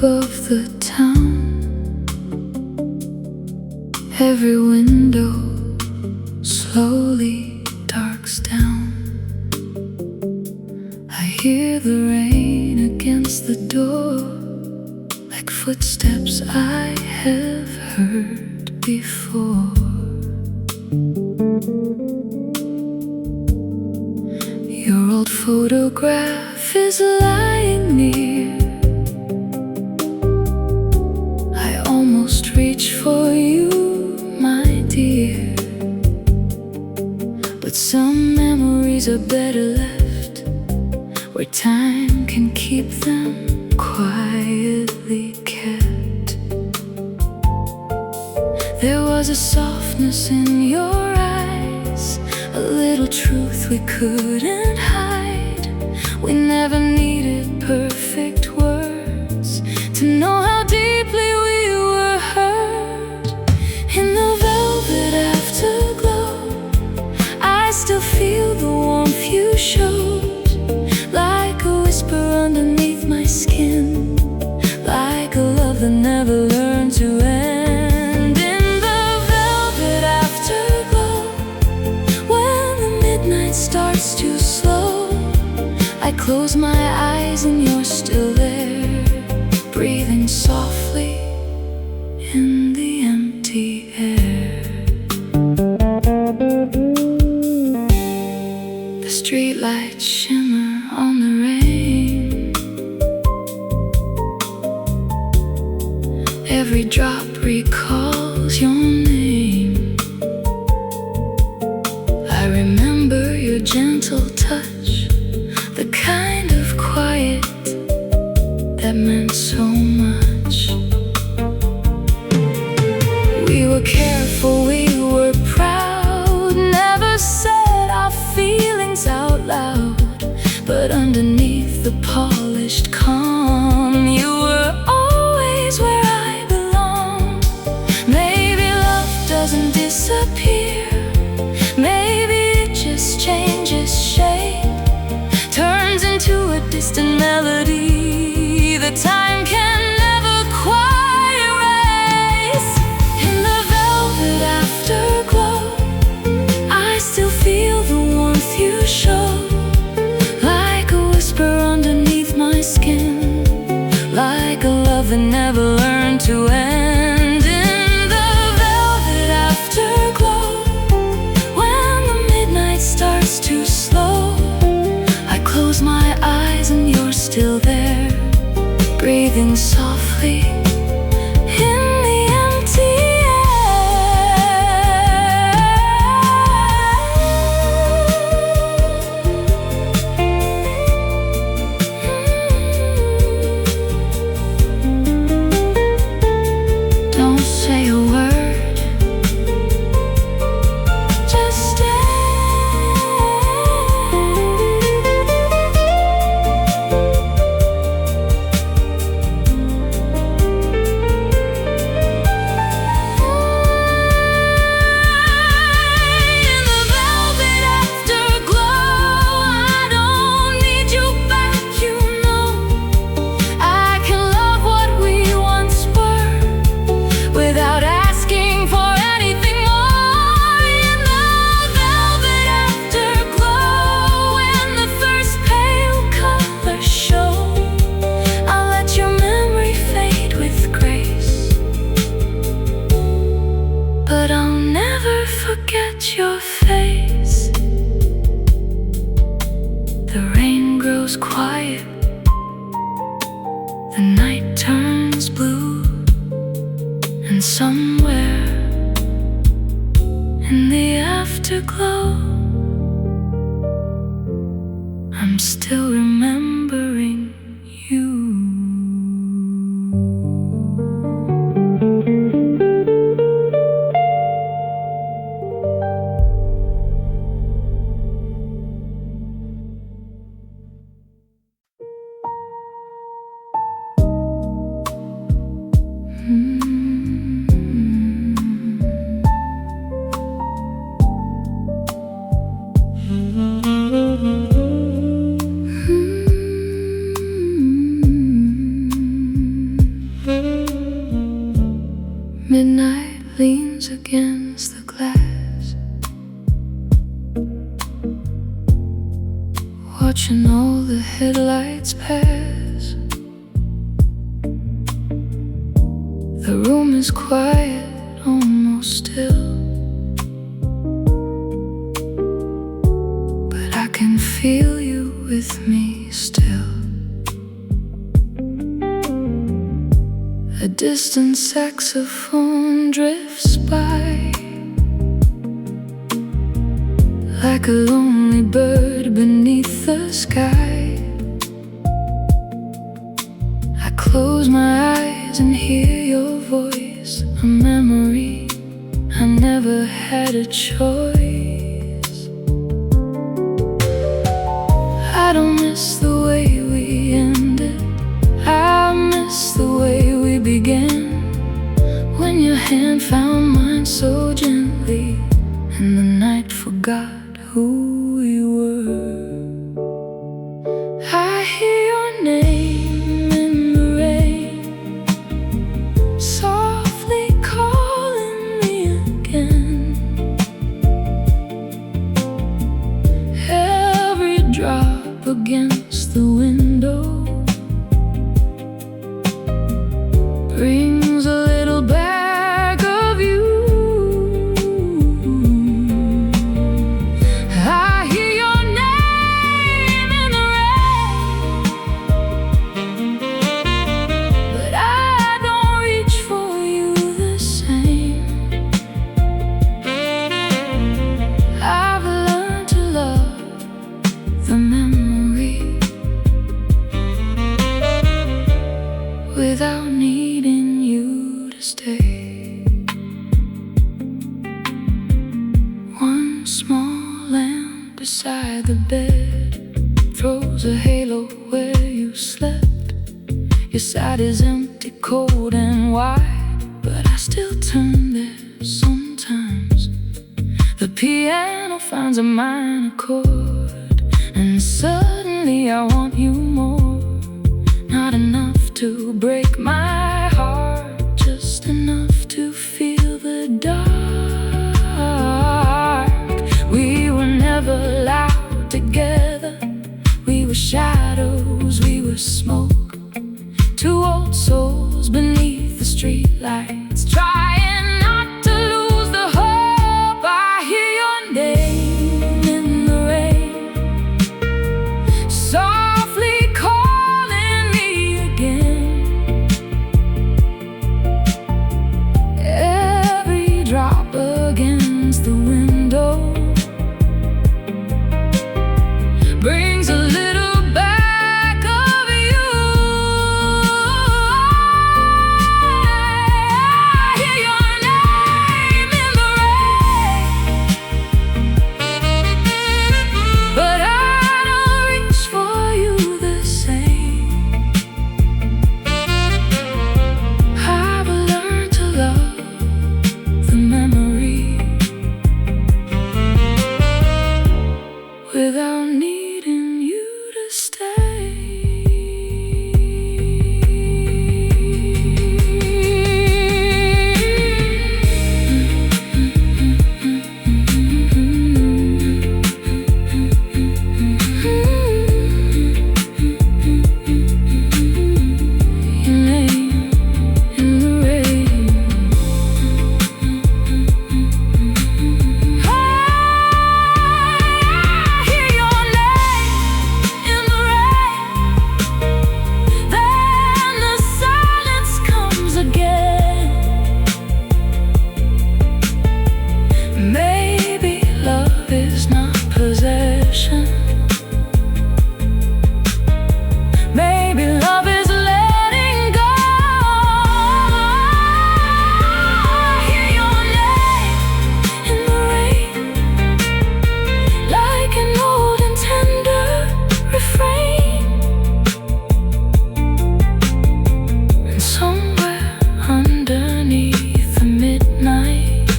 above the town. Every window slowly darks down. I hear the rain against the door, like footsteps I have heard before. Your old photograph is lying near. I almost reach for you, my dear, but some memories are better left where time can keep them quietly kept. There was a softness in your eyes, a little truth we couldn't hide. We never needed perfect words to know how deeply we were hurt. In the velvet afterglow, I still feel the warmth you showed, like a whisper underneath my skin, like a love that never learned to end. In the velvet afterglow, when the midnight starts to slow, I close my eyes and you're still there, breathing softly in the empty air. The streetlights shimmer on the rain. Every drop recalls your name. I remember your gentle touch, the kind of quiet that meant so much. We were careful, we were proud, never said our feelings out loud, but underneath the polished calm, you were always where I belong. Maybe love doesn't disappear, maybe it just changes shape, turns into a distant melody that time can never quite erase. In the velvet afterglow, I still feel the warmth you show, like a whisper underneath my skin, like a love that never learned to end. In the velvet afterglow, when the midnight starts to slow, I close my eyes and you're still there, breathing softly in the empty air. Don't say a word, just stay. But I'll never forget your face. The rain grows quiet, the night turns blue, and somewhere in the afterglow, I'm still remembering you. watching all the headlights pass. The room is quiet, almost still, but I can feel you with me still. A distant saxophone drifts by, like a lonely bird beneath the sky. I close my eyes and hear your voice, a memory I never had a choice. I don't miss the way we ended, I miss the way we began. When your hand found mine so gently, and the night forgot who we were. I hear your name in the rain, softly calling me again. Every drop against the window brings a little back of you. I hear your name in the rain, but I don't reach for you the same. I've learned to love the memory without needing you to stay. One small lamp beside the bed throws a halo where you slept. Your side is empty, cold and wide, but I still turn there sometimes. The piano finds a minor chord, and suddenly I want you more. Not enough to break my heart, just enough to feel the dark. We were never loud together, we were shadows, we were smoke. Two old souls beneath the streetlights, trying not to lose the hope. I hear your name in the rain, softly calling me again. Every drop against the window brings a little back of you. I hear your name in the rain, but I don't reach for you the same. I've learned to love the memory without needing you to stay. Your name in the rain. I hear your name in the rain, then the silence comes again. Maybe love is not possession, maybe love is letting go. I hear your name in the rain, like an old and tender refrain. And somewhere underneath the midnight,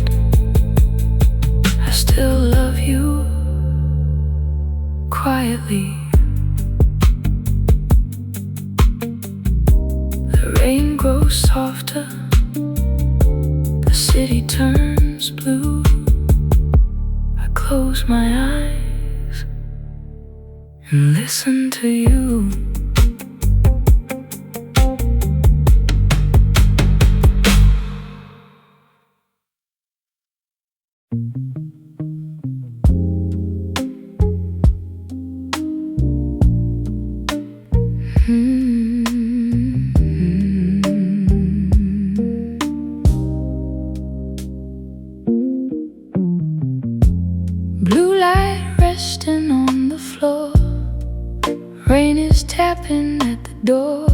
I still love you quietly. The rain grows softer, the city turns blue. I close my eyes and listen to you. Blue light resting on the floor, rain is tapping at the door.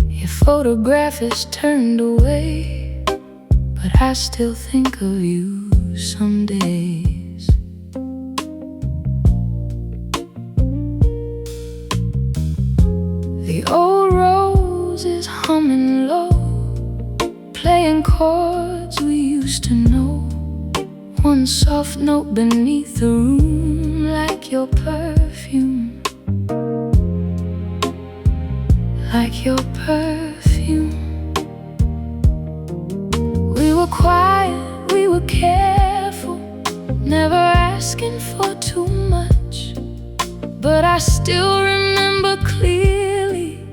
Your photograph is turned away, but I still think of you some days. The old rose is humming low, playing chords we used to know. One soft note beneath the room, like your perfume, like your perfume. We were quiet, we were careful, never asking for too much. But I still remember clearly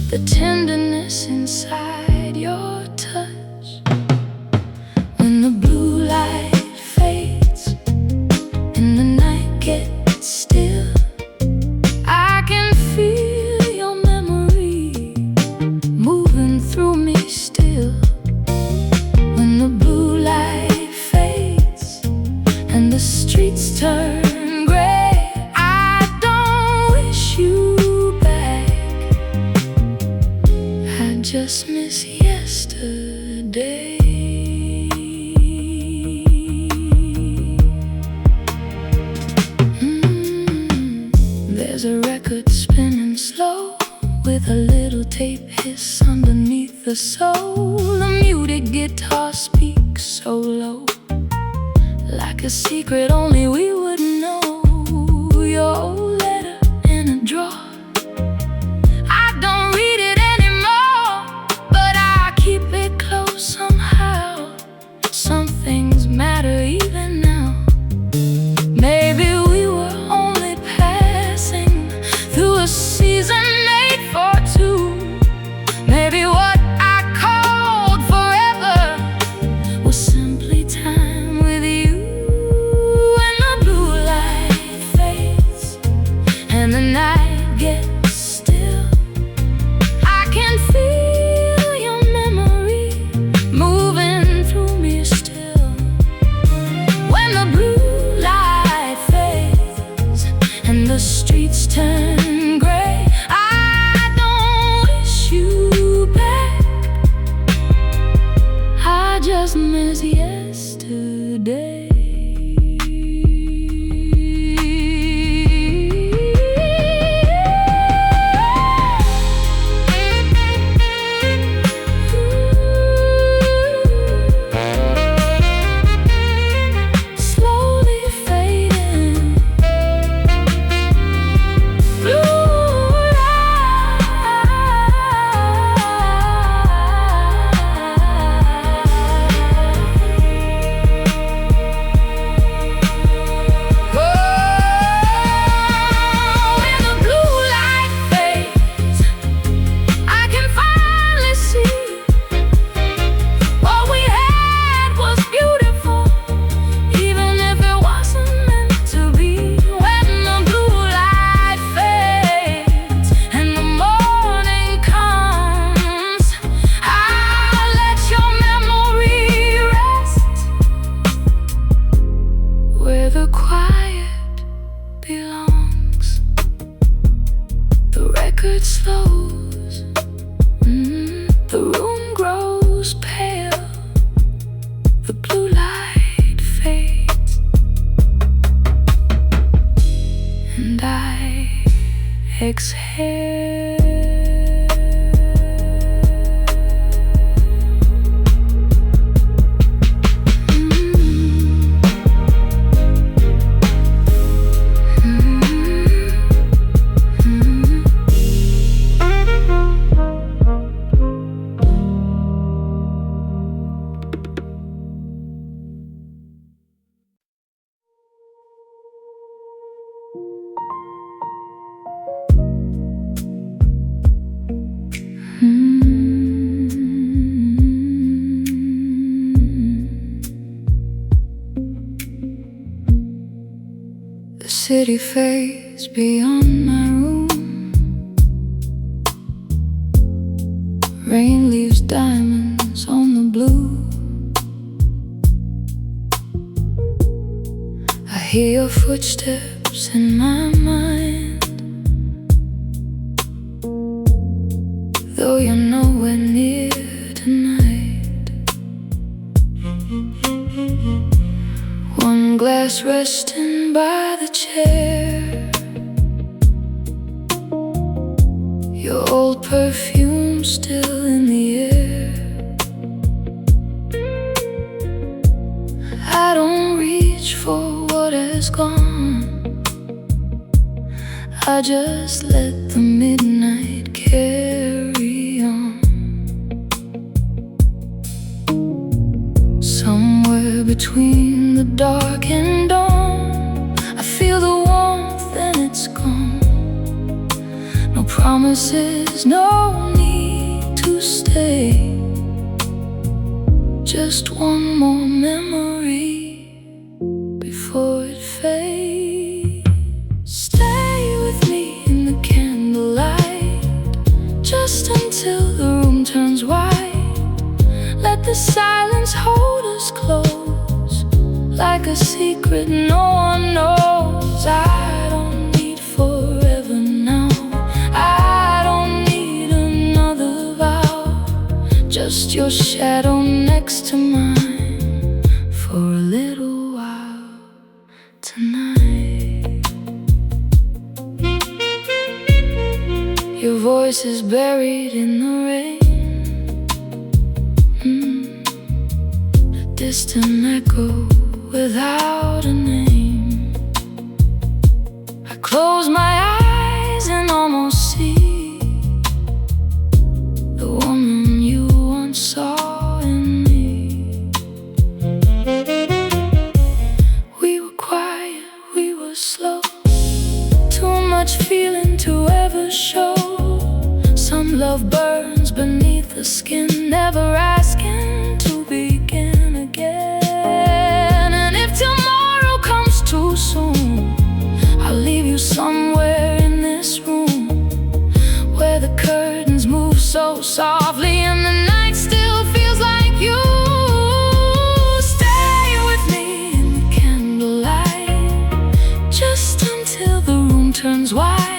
the tenderness inside your touch. When the blue light fades and the night gets still, I can feel your memory moving through me still. When the blue light fades and the streets turn gray, I don't wish you back, I just miss yesterday. There's a record spinning slow, with a little tape hiss underneath the soul. The muted guitar speaks so low, like a secret only we would know. Your old letter in a drawer, I don't read it anymore, but I keep it close somehow. Some things matter even now. Maybe we were only passing through a season made for two. Maybe what I called forever was simply time with you. When the blue light fades and the night gets still, I can feel your memory moving through me still. When the blue light fades and the streets turn gray, I don't wish you back, I just miss yesterday. Slowly fading, blue light. When the blue light fades, I can finally see what we had was beautiful, even if it wasn't meant to be. When the blue light fades and the morning comes, I'll let your memory rest where the quiet belongs. The record slows, the room grows pale, the blue light fades, and I exhale. city fades beyond my room. Rain leaves diamonds on the blue. I hear your footsteps in my mind, though you're nowhere near tonight. One glass resting by the chair, your old perfume still in the air. I don't reach for what has gone, I just let the midnight carry on. Somewhere between the dark and dawn, I feel the warmth and it's gone. No promises, no need to stay, just one more memory before it fades. Stay with me in the candlelight, just until the room turns white. Let the silence hold us close, like a secret no one knows. I don't need forever now, I don't need another vow, just your shadow next to mine for a little while tonight. Your voice is buried in the rain, a distant echo without a name. I close my eyes and almost see the woman you once saw in me. We were quiet, we were slow, too much feeling to ever show. Some love burns beneath the skin, never asking to begin again. And if tomorrow comes too soon, I'll leave you somewhere in this room, where the curtains move so softly and the night still feels like you. Stay with me in the candlelight, just until the room turns white.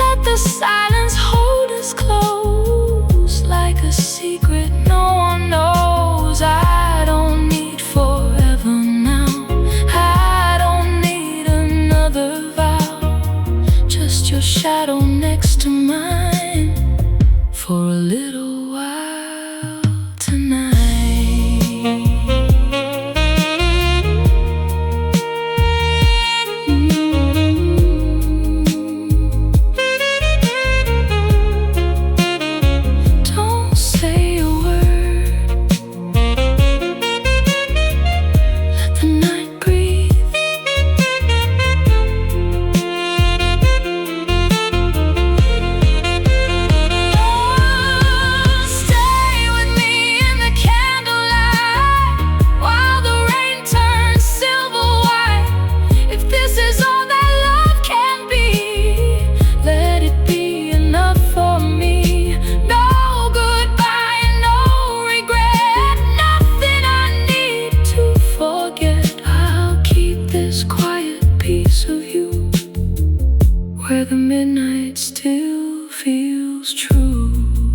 Let the silence hold us close, like a secret no one knows. I don't need forever now, I don't need another vow, just your shadow next to mine for a little while tonight. Don't say a word, let the night breathe. Stay with me in the candlelight, while the rain turns silver white. If this is all that love can be, let it be enough for me. No goodbye, no regret, nothing I need to forget. I'll keep this quiet piece of you, where the midnight still feels true.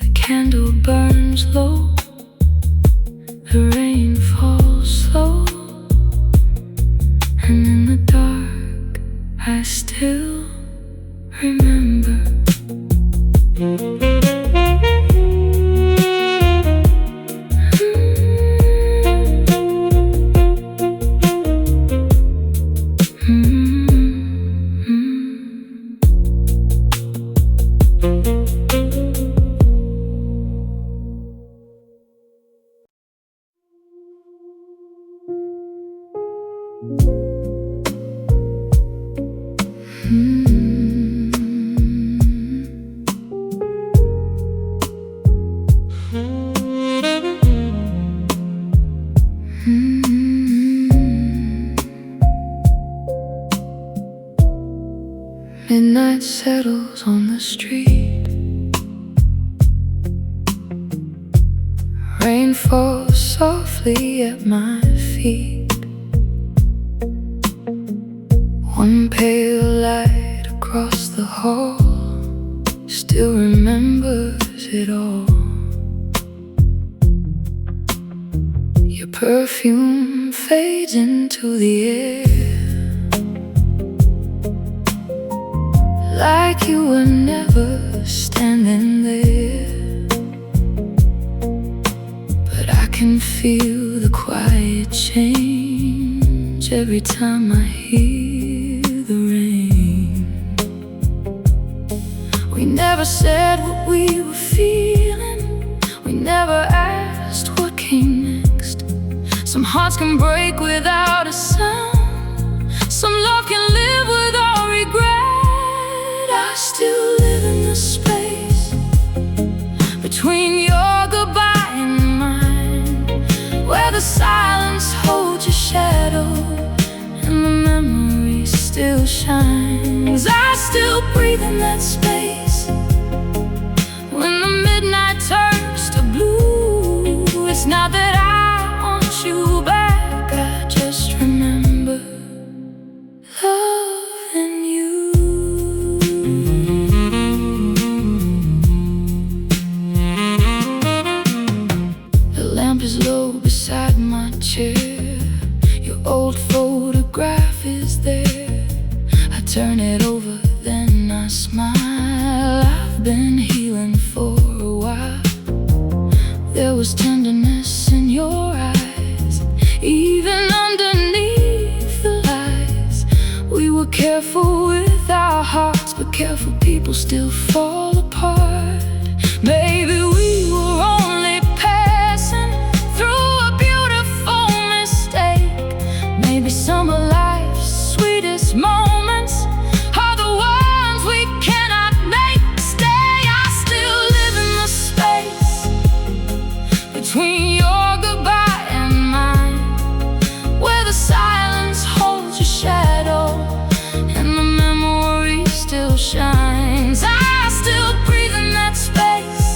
The candle burns low, the rain falls slow, and in the dark I still remember. Mm-hmm. Midnight settles on the street. Rain falls softly at my feet. One pale light across the hall still remembers it all. Your perfume fades into the air, like you were never standing there. But I can feel the quiet change every time I hear the rain. We never said what we were feeling, we never asked what came next. Some hearts can break without a sound, some love can live without regret. I still live in the space between your goodbye and mine, where the silence holds your shadow and the memory still shines. I still breathe in that space when the midnight turns to blue. It's not that I want you back, I just remember loving you. The lamp is low beside my chair, your old photograph is there. I turn it over, then I smile. I've been healing for a while. There was tenderness in your eyes, even underneath the lies. We were careful with our hearts, but careful people still fall apart. Maybe we were only passing through a beautiful mistake. Maybe some of life's sweetest moments are the ones we cannot make stay. I still live in the space between your goodbye and mine, where the silence holds your shadow and the memory still shines. I still breathe in that space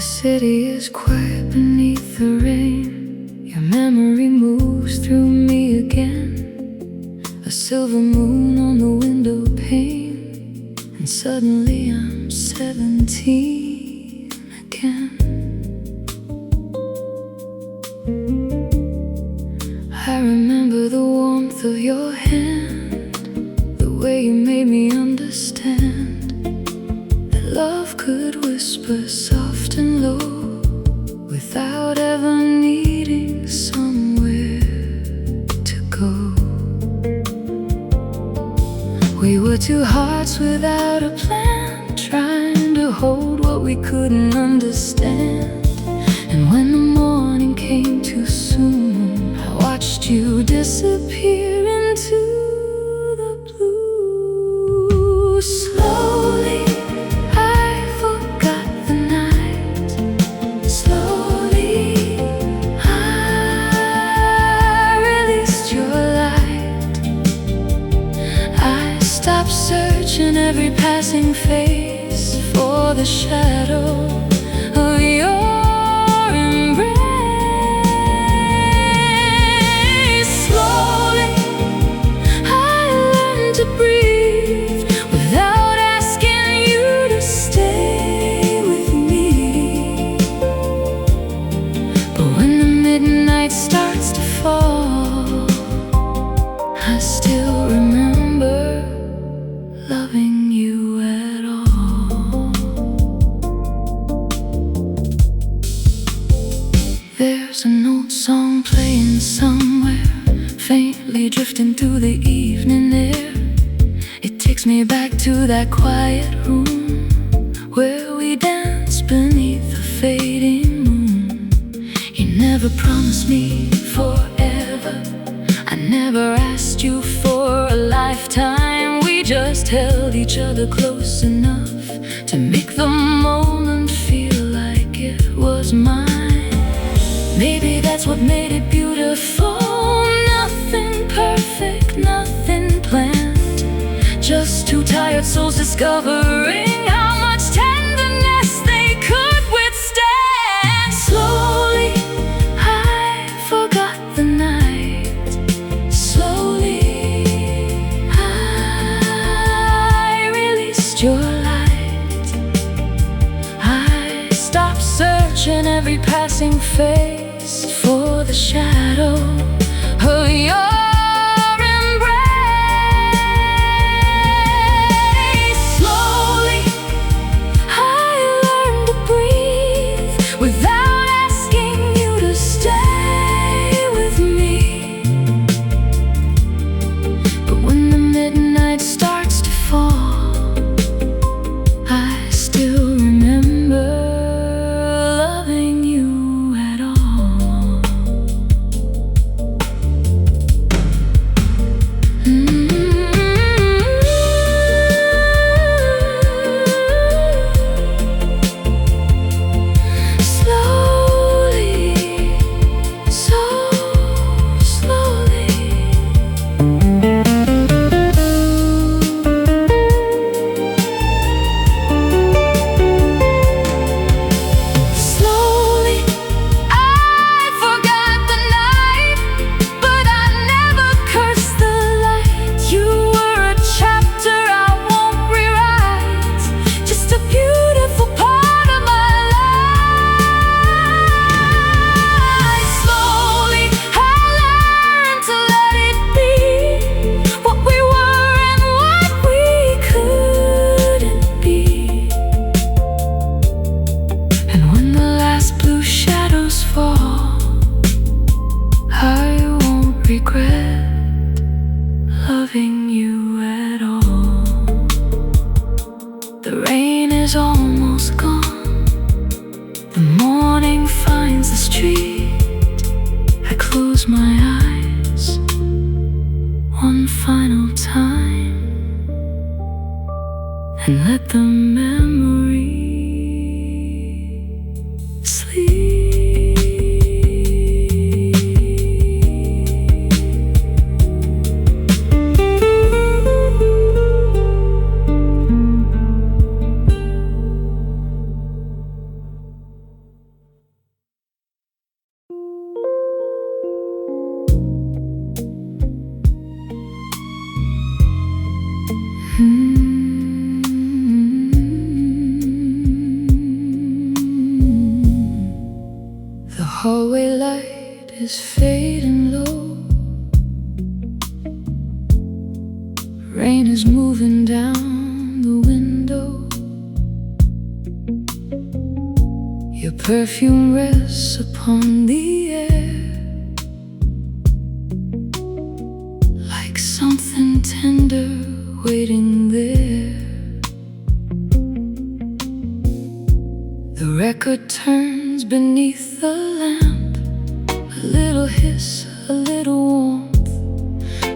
The city is quiet beneath the rain. Your memory moves through me again. A silver moon on the window pane, and suddenly I'm 17 again. I remember the warmth of your hand, the way you made me understand that love could whisper soft and low without ever needing somewhere to go. We were two hearts without a plan, trying to hold what we couldn't understand. And when the morning came too soon, I watched you disappear into the blue. Slowly I forgot the night. Slowly I released your light. I stopped searching every passing face for the shadow of your embrace. Slowly I learned to breathe without asking you to stay with me. But when the midnight starts to fall, I still remember loving you at all. There's an old song playing somewhere, faintly drifting through the evening air. It takes me back to that quiet room where we danced beneath the fading moon. You never promised me forever, I never asked you for a lifetime. We just held each other close enough to make the moment feel like it was mine. Maybe that's what made it beautiful. Nothing perfect, nothing planned, just two tired souls discovering how much tenderness they could withstand. Slowly I forgot the night. Slowly I released your light. I stopped searching every passing face for the shadow of your embrace. Slowly I learned to breathe without asking you to stay with me. But when the midnight starts to fall, I still remember loving you at all. hallway light is fading low. Rain is moving down the window. Your perfume rests upon the air, like something tender waiting there. The record turns beneath the lamp, a little hiss, a little warmth.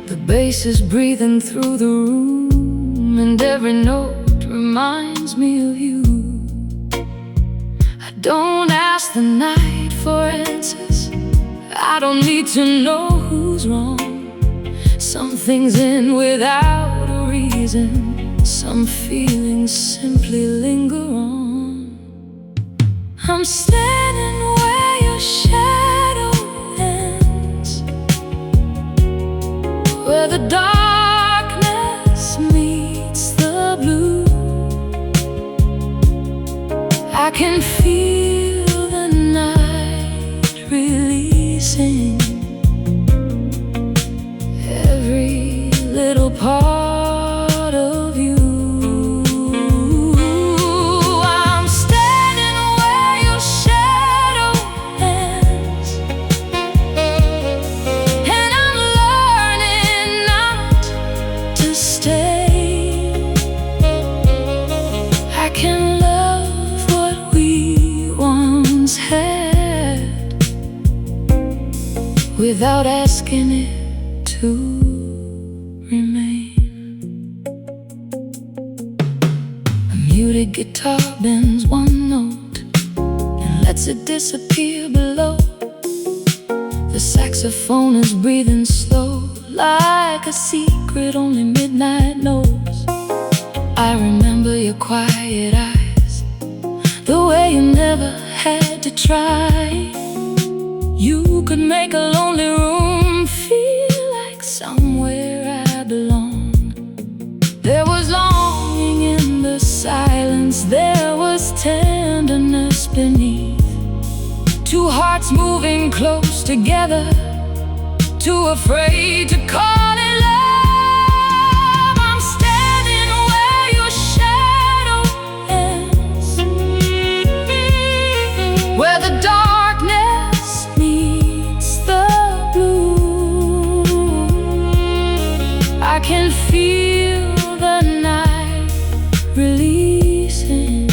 The bass is breathing through the room, and every note reminds me of you. I don't ask the night for answers, I don't need to know who's wrong. Something's in without a reason, some feelings simply linger on. I'm standing where your shadow ends, where the darkness meets the blue. I can feel the night releasing every little part of you. I'm standing where your shadow ends, and I'm learning not to stay. I can love what we once had without asking it to remain. A muted guitar bends one note and lets it disappear below. The saxophone is breathing slow, like a secret only midnight knows. I remember your quiet eyes, the way you never had to try. You could make a lonely room feel like somewhere I belonged. There was longing in the silence, there was tenderness beneath. Two hearts moving close together, too afraid to call it love. I'm standing where your shadow ends, where the darkness meets the blue. I can feel the night releasing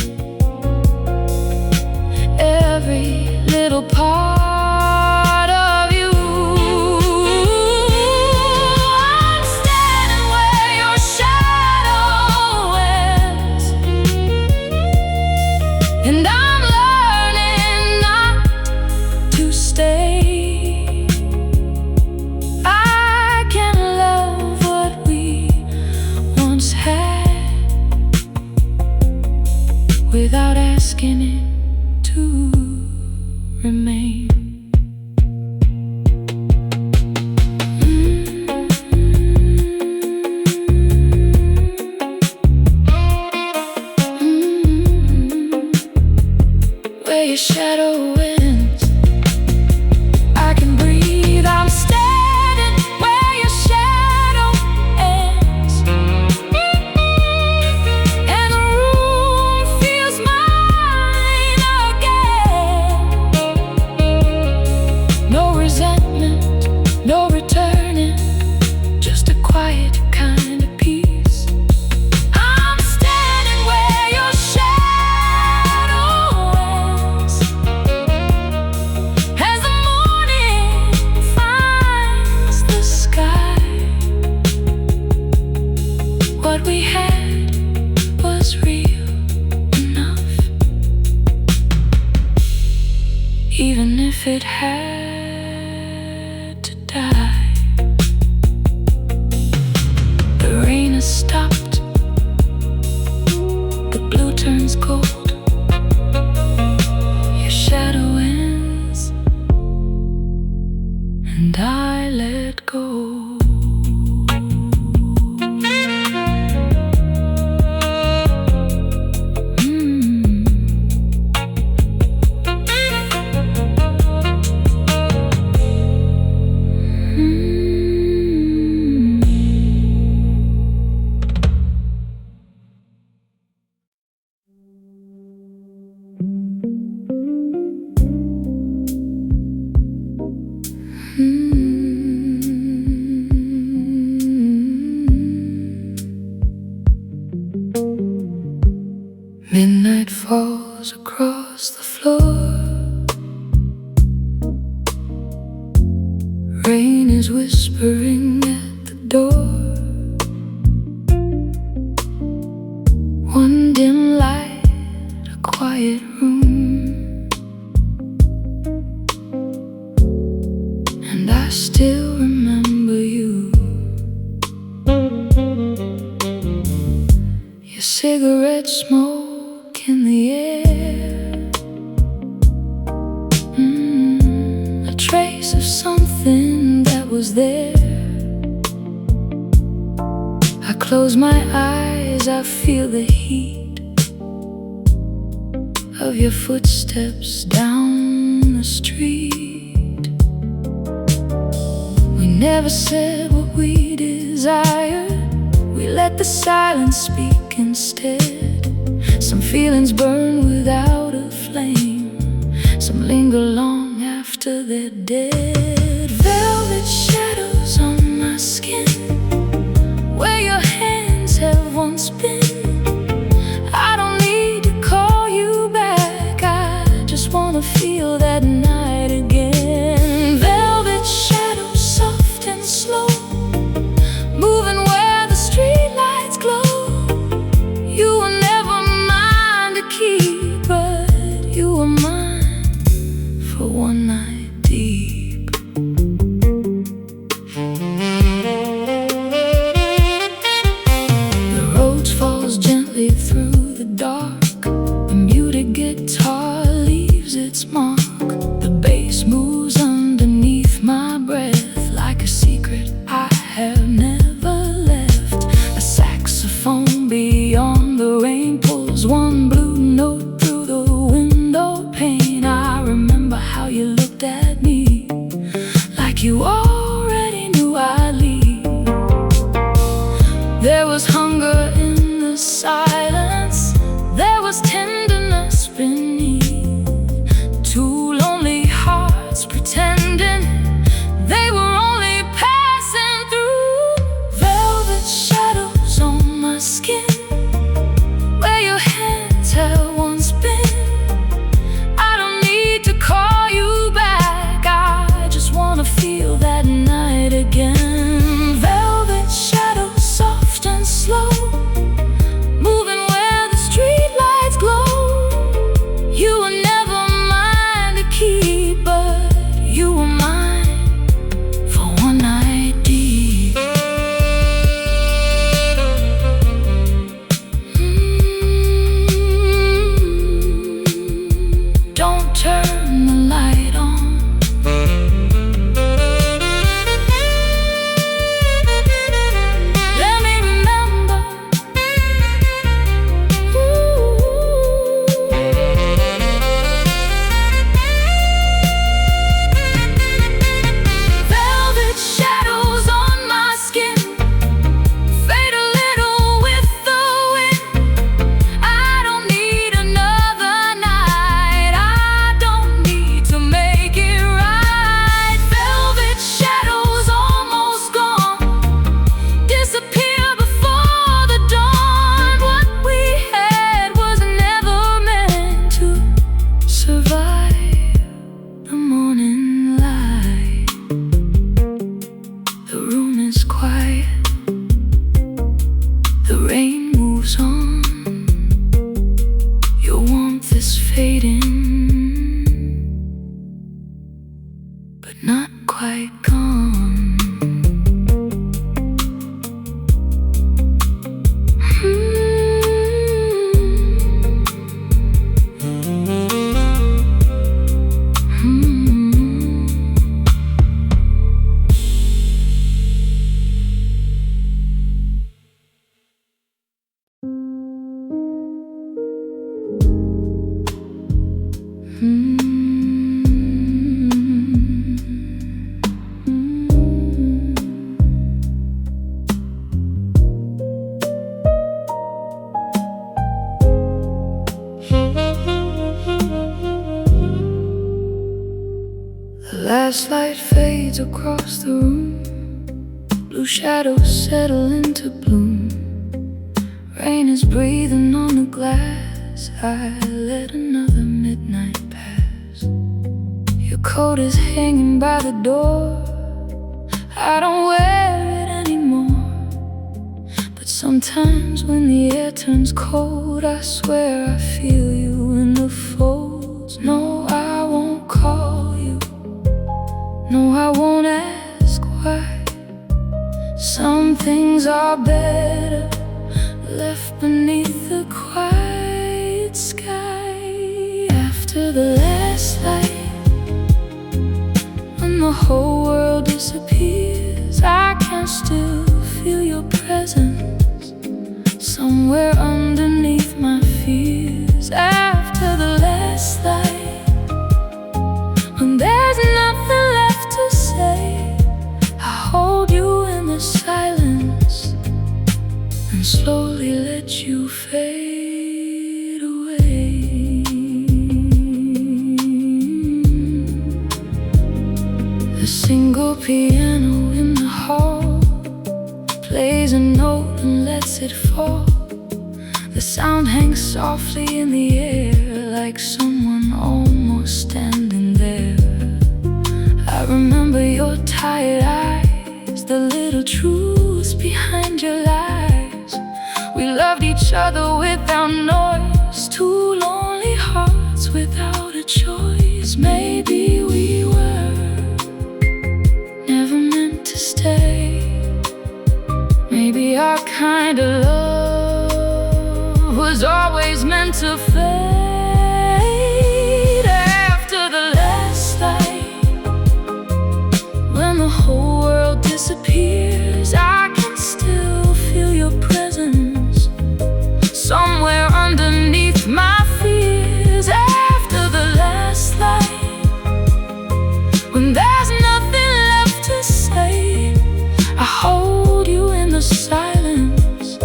every little part of you. I'm standing where your shadow ends, and I'm learning not to stay. I can love what we once had without asking it to remain. Where your shadow ends, I can breathe. I'm standing where your shadow ends, and the room feels mine again. No resentment, no returning, just a quiet kind of peace. I'm standing where your shadow ends, as the morning finds the sky. What we had was real enough, even if it had to die. The rain has stopped, the blue turns gold. Your shadow ends, and I let go. floor. Rain is whispering at the door. One dim light, a quiet room, and I still remember you. Your cigarette smoke in the air, a trace of something that was there. I close my eyes, I feel the heat of your footsteps down the street. We never said what we desired, we let the silence speak instead. Some feelings burn without a flame, some linger long after they're dead. Velvet shadows on my skin, where your hands have once been. I don't need to call you back, I just wanna feel that night again. Velvet shadows, soft and slow, moving where the street lights glow. You were never mine to keep, but you were mine for one night deep. The road falls gently through the dark, the muted guitar leaves its mark. The bass moves underneath my breath like a secret I have never left. A saxophone beyond the rain pulls one blue note through the window pane. I remember how you looked at me like you already knew I'd leave. There was hunger in the silence, there was tenderness beneath. Two lonely hearts pretending they were only passing through. Velvet shadows on my skin, where your hands have once been. I don't need to call you back, I just wanna feel that night again. Velvet shadows, soft and slow, moving where the street lights glow. You were never mine to keep, but you were mine for one night deep. Don't turn the light on. Let me remember. Velvet shadows on my skin, fade a little with the wind. I don't need another night, I don't need to make it right. Velvet shadows almost gone, disappear before the dawn. What we had was never meant to survive the morning light. The room is quiet, the rain moves on. Your warmth is fading, but not quite gone. The last light fades across the room, blue shadows settle into bloom. Rain is breathing on the glass, I let another midnight pass. coat is hanging by the door. I don't wear it anymore, but sometimes when the air turns cold, I swear I feel you in the folds. No, I won't call you. No, I won't ask why. Some things are better left beneath the quiet sky. After the last light, when the whole world disappears, I can still feel your presence somewhere underneath my fears. After the last light, when there's nothing left to say, I hold you in the silence and slowly let you fade away. The single piano in the hall plays a note and lets it fall. The sound hangs softly in the air, like someone almost standing there. I remember your tired eyes, the little truths behind your lies. We loved each other without noise, two lonely hearts without a choice. Maybe we were never meant to stay. Maybe our kind of love was always meant to fade. After the last light, when the whole world disappears, I can still feel your presence somewhere underneath my fears. After the last light, when there's nothing left to say, I hold you in the silence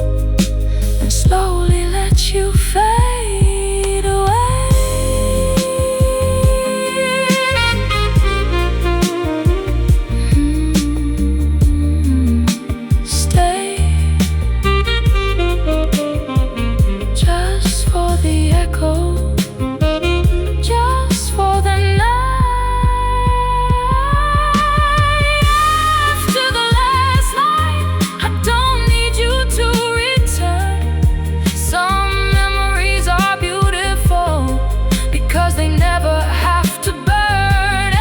and slowly let you fade away. Stay just for the echo, just for the night. After the last night, I don't need you to return. Some memories are beautiful because they never have to burn.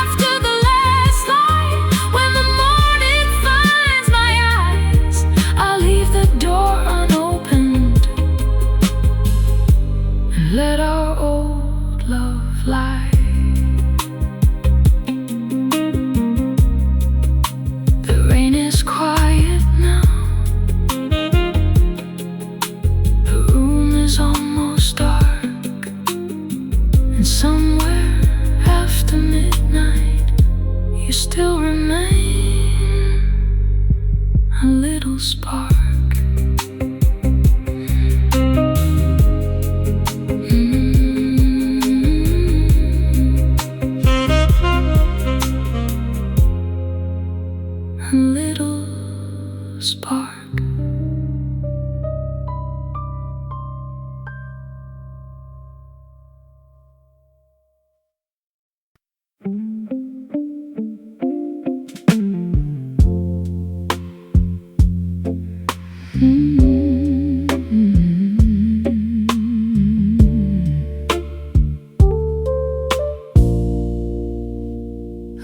After the last light, when the morning finds my eyes, I'll leave the door unopened and let our old love lie. The rain is quiet now, the room is almost dark, and somewhere after midnight, you still remain a little spark. A little spark.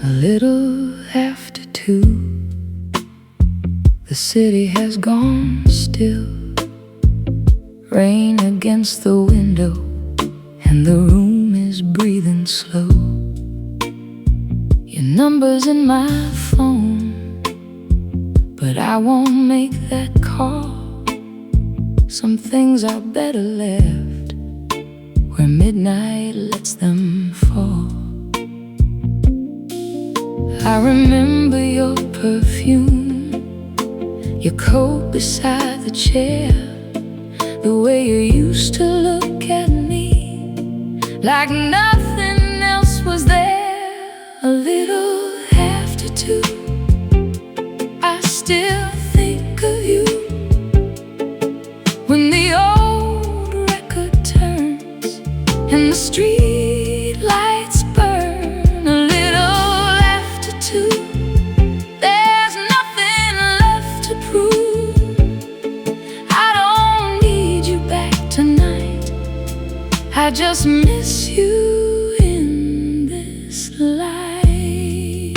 A little after 2, the city has gone still. Rain against the window, and the room is breathing slow. Your number's in my phone, but I won't make that call. Some things are better left where midnight lets them fall. I remember your perfume, your coat beside the chair, the way you used to look at me like nothing else was there. A little after 2, I still think of you when the old record turns and the street lights just miss you in this light.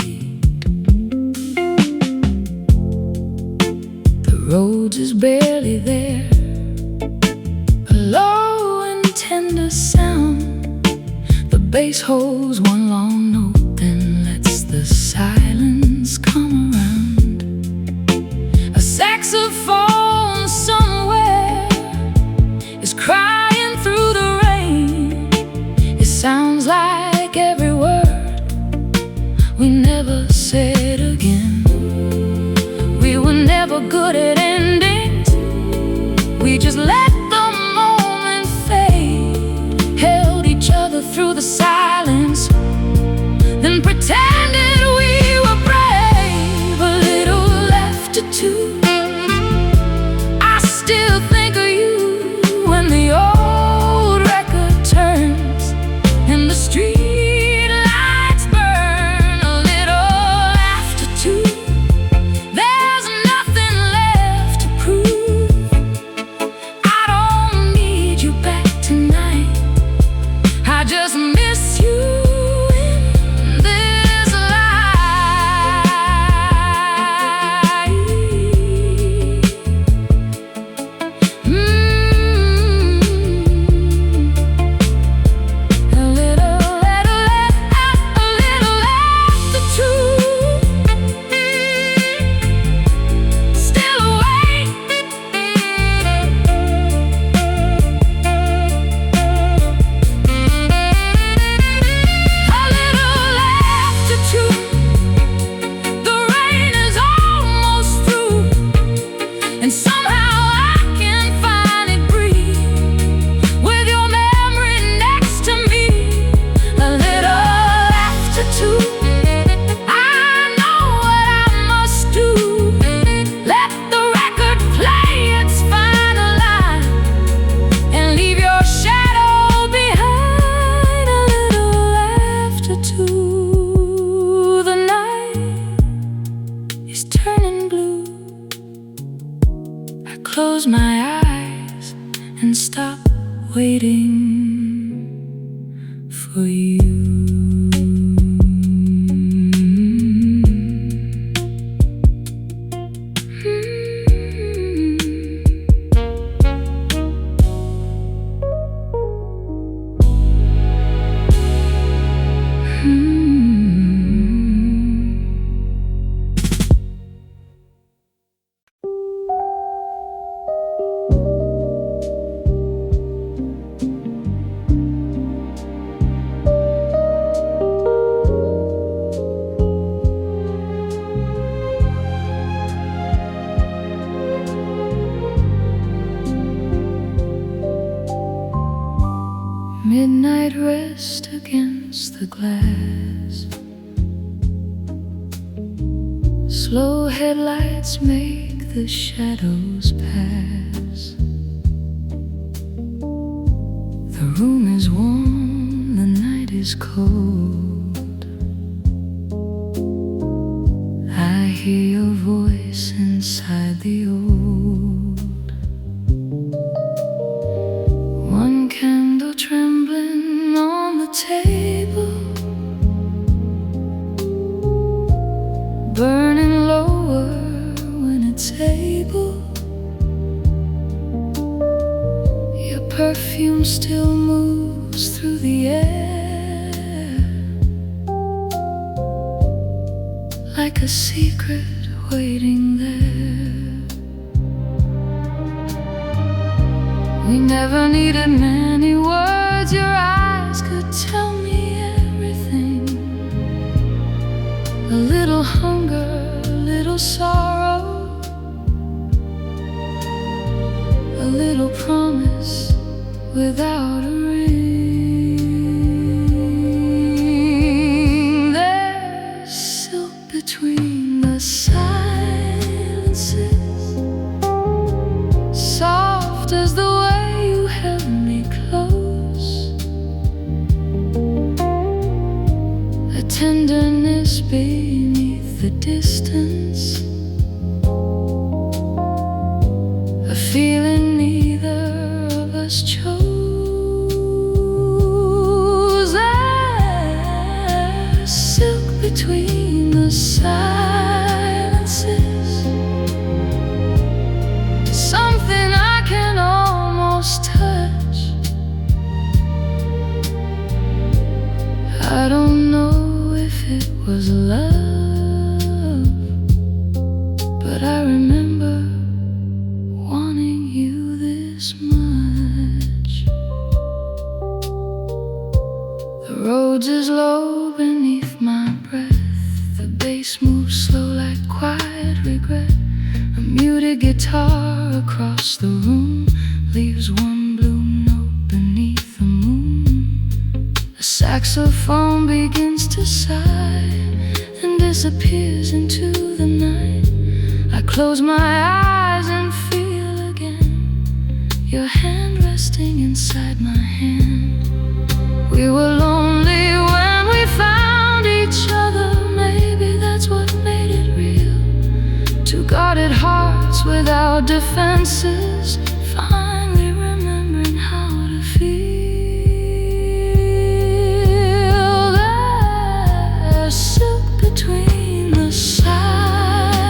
The road is barely there, a low and tender sound. The bass holds one long note, then lets the silence come around. A saxophone somewhere is crying through the rain. It sounds like every word we never said again. We were never good at endings. We just let the moment fade, held each other through the silence, then pretended we were brave. A little left to two. I still think of you when the old record turns and the street lights burn. A little after two. There's nothing left to prove. I don't need you back tonight. I just miss you in this life. A little after two. Still awake. A little after two. The rain is almost through, and somehow I can finally breathe with your memory next to me. A little after two. I know what I must do. Let the record play its final line and leave your shadow behind. A little after two. The night is turning blue. I close my eyes and stop waiting for you. Midnight rest against the glass. Slow headlights make the shadows pass. The room is warm, the night is cold. I hear your voice inside the old. One candle trembling on the table, burning lower when it's able. Your perfume still moves through the air, like a secret waiting there. We never needed many words. Your eyes could tell me everything. A little hunger, a little sorrow, a little promise without a ring. There's silk between the silences, soft as the way you held me close, a tenderness beneath the distance, a feeling neither of us chose. I don't know if it was love, but I remember wanting you this much. The roads is low beneath my breath. The bass moves slow like quiet regret. A muted guitar across the room leaves one blue note beneath the moon. A saxophone begins to sigh and disappears into the night. I close my eyes and feel again your hand resting inside my hand. We were lonely when we found each other. Maybe that's what made it real. Two guarded hearts without defenses, finally remembering how to feel. There's silk between the silences,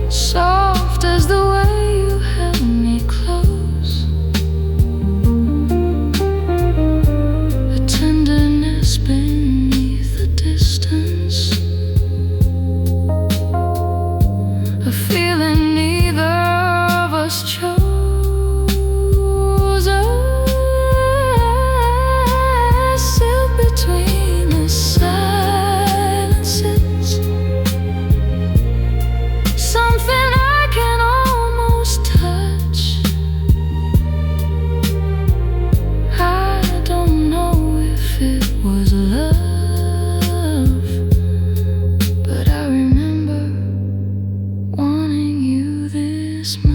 soft as the way you held me close. The tenderness beneath the distance, a feeling neither of us chose. Silk between the silences, something I can almost touch. I don't know if it was love, but I remember wanting you this much.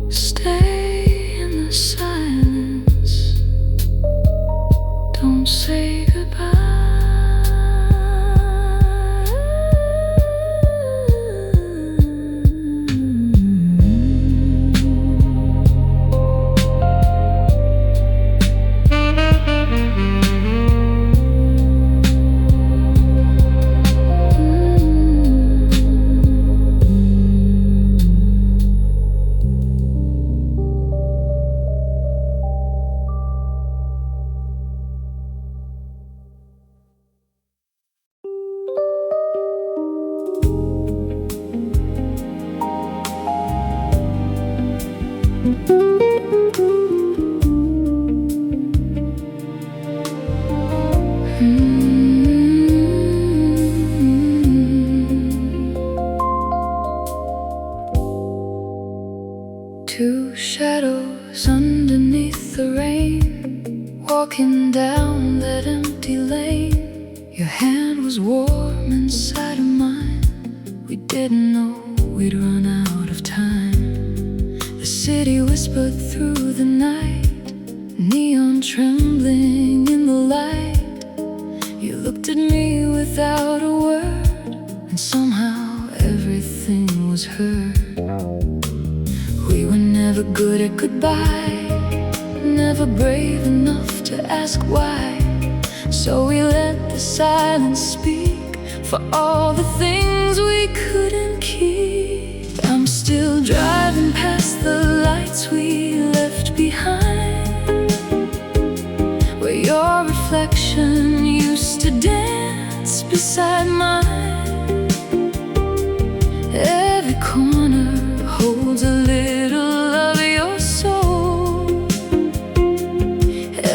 Stay in the silence, don't say goodbye. Two shadows underneath the rain, walking down that empty lane. Your hand was warm inside of mine. We didn't know we'd run out of time. The city whispered through the night, neon trembling in the light. You looked at me without a word, and somehow everything was heard. We were never good at goodbye, never brave enough to ask why. So we let the silence speak for all the things we couldn't keep. I'm still driving past the lights we left behind, where your reflection used to dance beside mine. Every corner holds a little of your soul.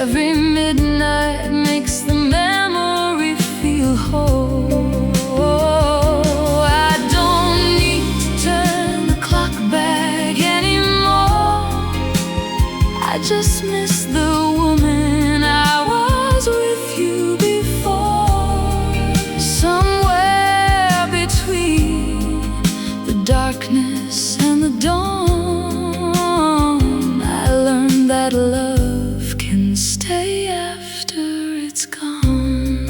Every midnight makes the memory feel whole. I don't need to turn the clock back anymore. I just miss the woman I was with you before. Somewhere between the darkness and the dawn, I learned that love can stay after it's gone.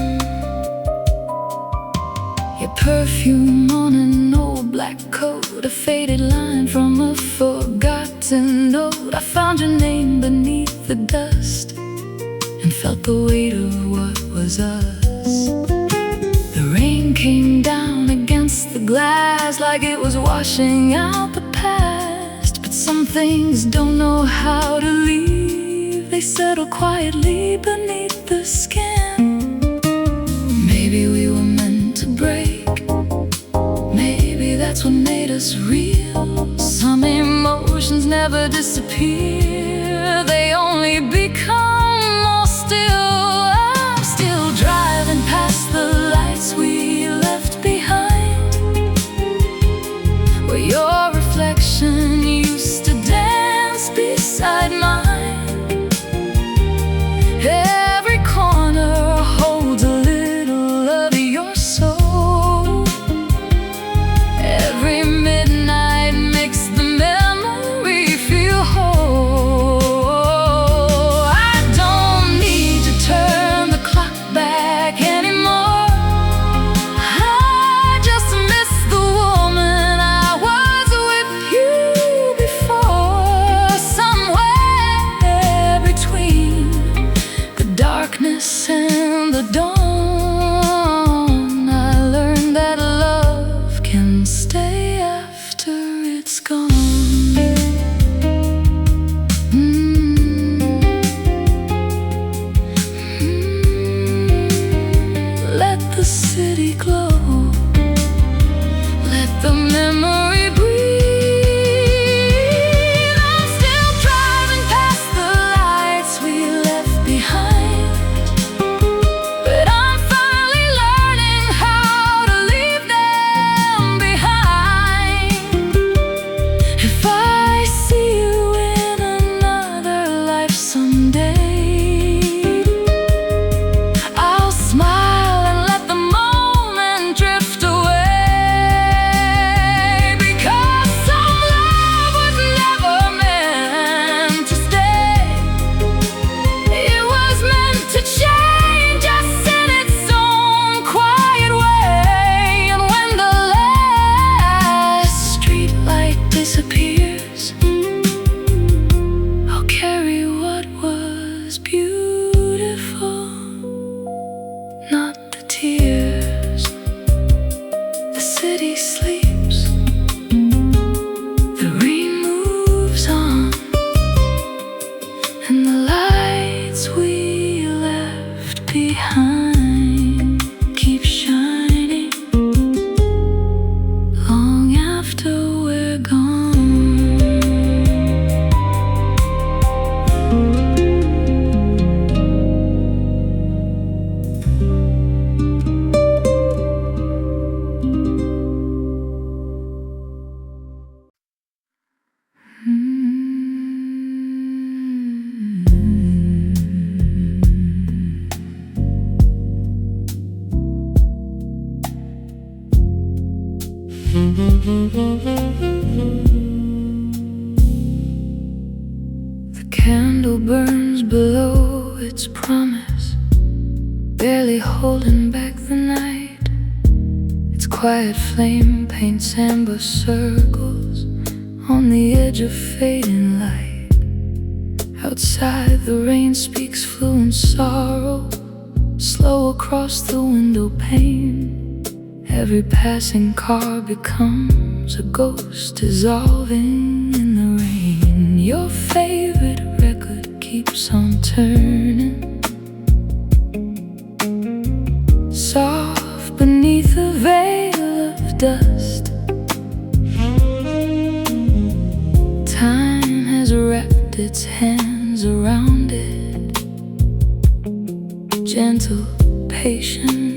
Your perfume on an old black coat, a faded line from a forgotten note. I found your name beneath the dust and felt the weight of what was us. The rain came glass like it was washing out the past. But some things don't know how to leave. They settle quietly beneath the skin. Maybe we were meant to break. Maybe that's what made us real. Some emotions never disappear. They only become more still. I'm still driving past the lights we left behind, where your reflection used to dance beside mine. Every corner holds a little of your soul. Every midnight makes the memory feel whole. I don't need to turn the clock back anymore. I just miss the woman I was with you before. Somewhere between the darkness and the dawn, I learned that love can stay after it's gone. Let the city glow. Let the memory breathe. I'm still driving past the lights we left behind, but I'm finally learning how to leave them behind. If I see you in another life someday, I'll smile and let the moment drift away. Because some love was never meant to stay. It was meant to change us in its own quiet way. And when the last street light disappears, I'll carry what was beautiful, not the tears. The city sleeps, the rain moves on, and the lights we left behind keep shining long after we're gone. The candle burns below its promise, barely holding back the night. Its quiet flame paints amber circles on the edge of fading light. Outside, the rain speaks fluent sorrow, slow across the window pane. Every passing car becomes a ghost dissolving in the rain. Your favorite record keeps on turning, soft beneath a veil of dust. Time has wrapped its hands around it, gentle, patient.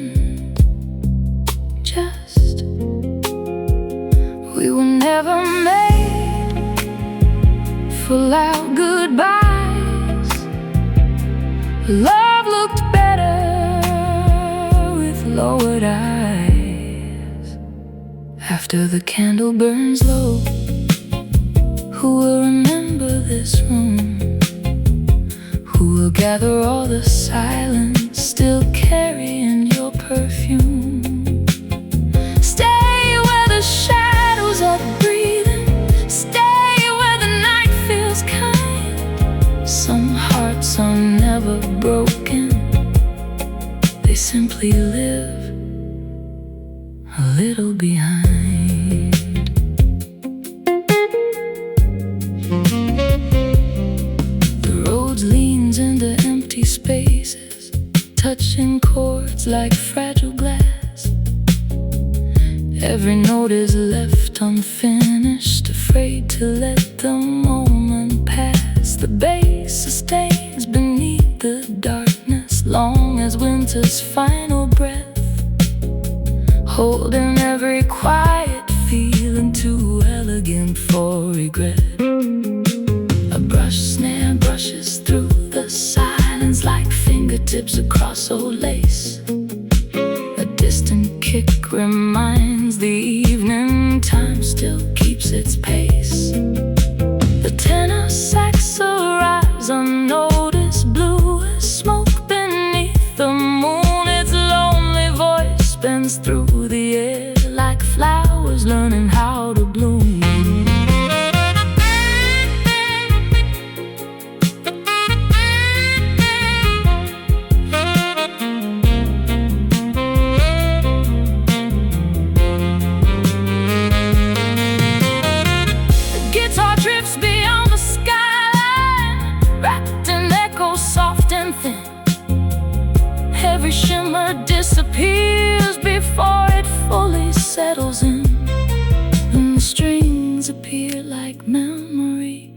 We were never made for loud goodbyes. Love looked better with lowered eyes. After the candle burns low, who will remember this room? Who will gather all the silence, still carrying your perfume? Stay where the shadows are breathing. Stay where the night feels kind. Some hearts are never broken. They simply live a little behind. fragile glass. Every note is left unfinished, afraid to let the moment pass. The bass sustains beneath the darkness, long as winter's final breath, holding every quiet feeling too elegant for regret. A brush snare brushes through the silence like fingertips across old lace. A distant kick reminds the evening time still keeps its pace. The tenor sax arrives unnoticed, blue as smoke beneath the moon. Its lonely voice bends through the air like flowers learning how to bloom. Every shimmer disappears before it fully settles in, and the strings appear like memory,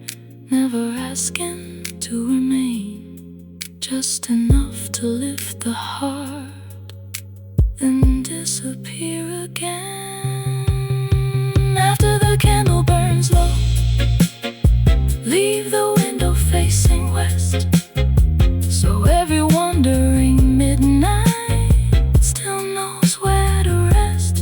never asking to remain, just enough to lift the heart, then disappear again. After the candle burns low, leave the window facing west, so every wandering midnight still knows where to rest.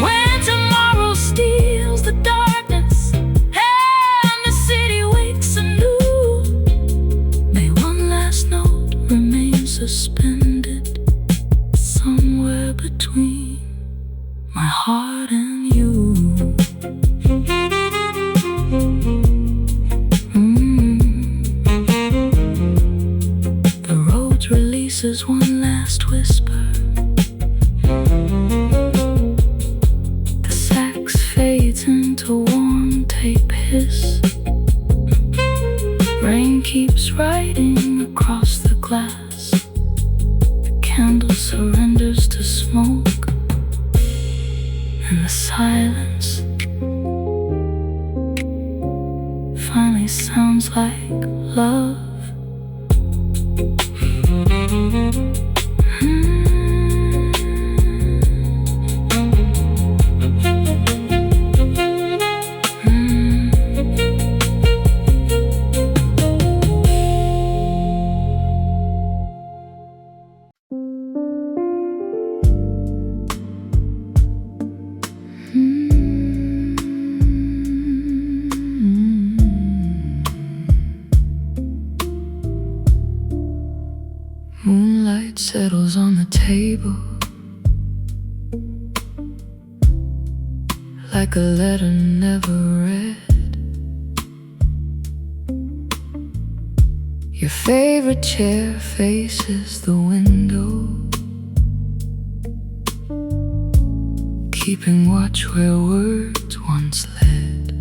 When tomorrow steals the darkness and the city wakes anew, may one last note remain suspended somewhere between my heart and you. Releases one last whisper. The sax fades into warm tape hiss. Rain keeps riding across the glass. The candle surrenders to smoke, and the silence finally sounds like love. Moonlight settles on the table like a letter never read. Your favorite chair faces the window, keeping watch where words once led.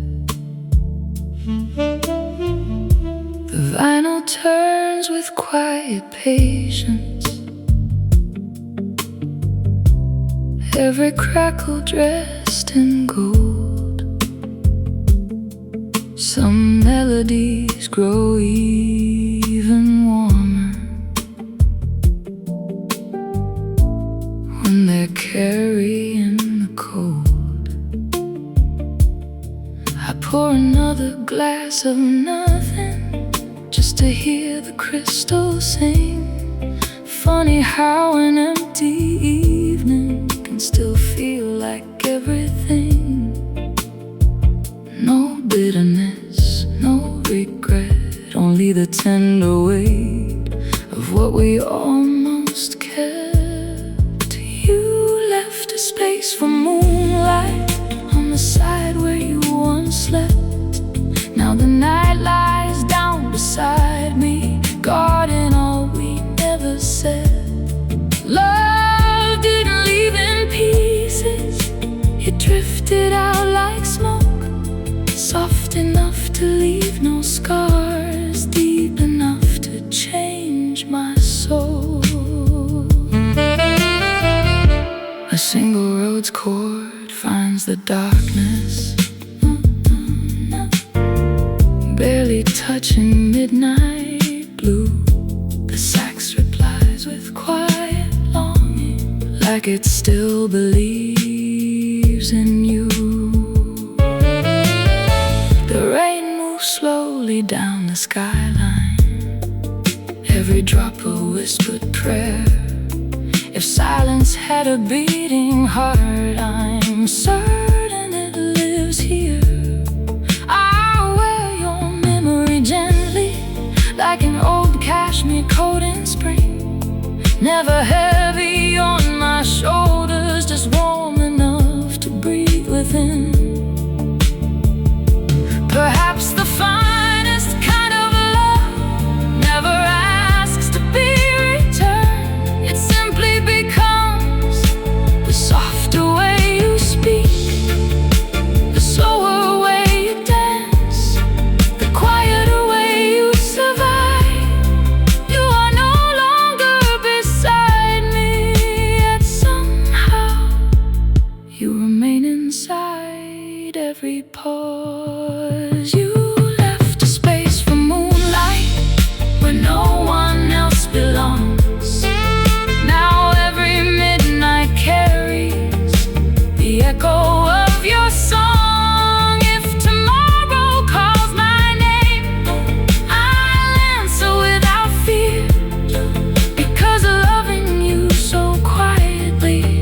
The vinyl turns with quiet patience, every crackle dressed in gold. Some melodies grow even warmer when they're carrying the cold. I pour another glass of nothing just to hear the crystals sing. Funny how an empty evening can still feel like everything. No bitterness, no regret, only the tender weight of what we almost kept. You left a space for moonlight on the side where you once slept. Now the night lies down beside me, guarding all we never said. Love didn't leave in pieces, it drifted out like smoke, soft enough to leave no scars, deep enough to change my soul. single road's chord finds the darkness, barely touching midnight blue. The sax replies with quiet longing, like it still believes in you. The rain moves slowly down the skyline, every drop a whispered prayer. If silence had a beating heart, I'm certain it lives here. I'll wear your memory gently, like an old cashmere coat in spring. Never heavy on my shoulders, just warm enough to breathe within. Perhaps the finest kind of love never asks to be returned. It simply becomes the softer way you speak, the slower way you dance, the quieter way you survive. You are no longer beside me, yet somehow you remain inside every pause. You left a space for moonlight where no one else belongs. Now every midnight carries the echo of your song. If tomorrow calls my name, I'll answer without fear, because loving you so quietly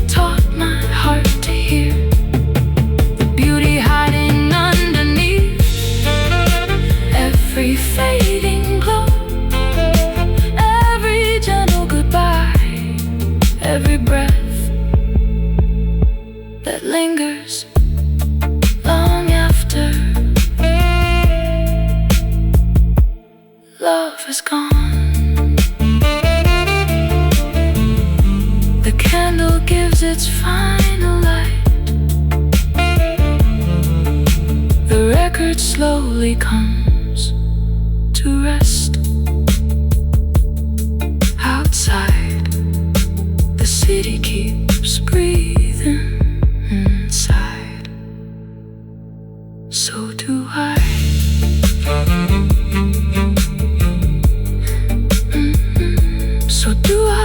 taught my heart to hear the beauty hiding underneath every fading glow, every gentle goodbye, every breath that lingers long after love is gone. The candle gives its final light, the record slowly comes to rest. Outside, the city keeps breathing inside. So do I. So do I.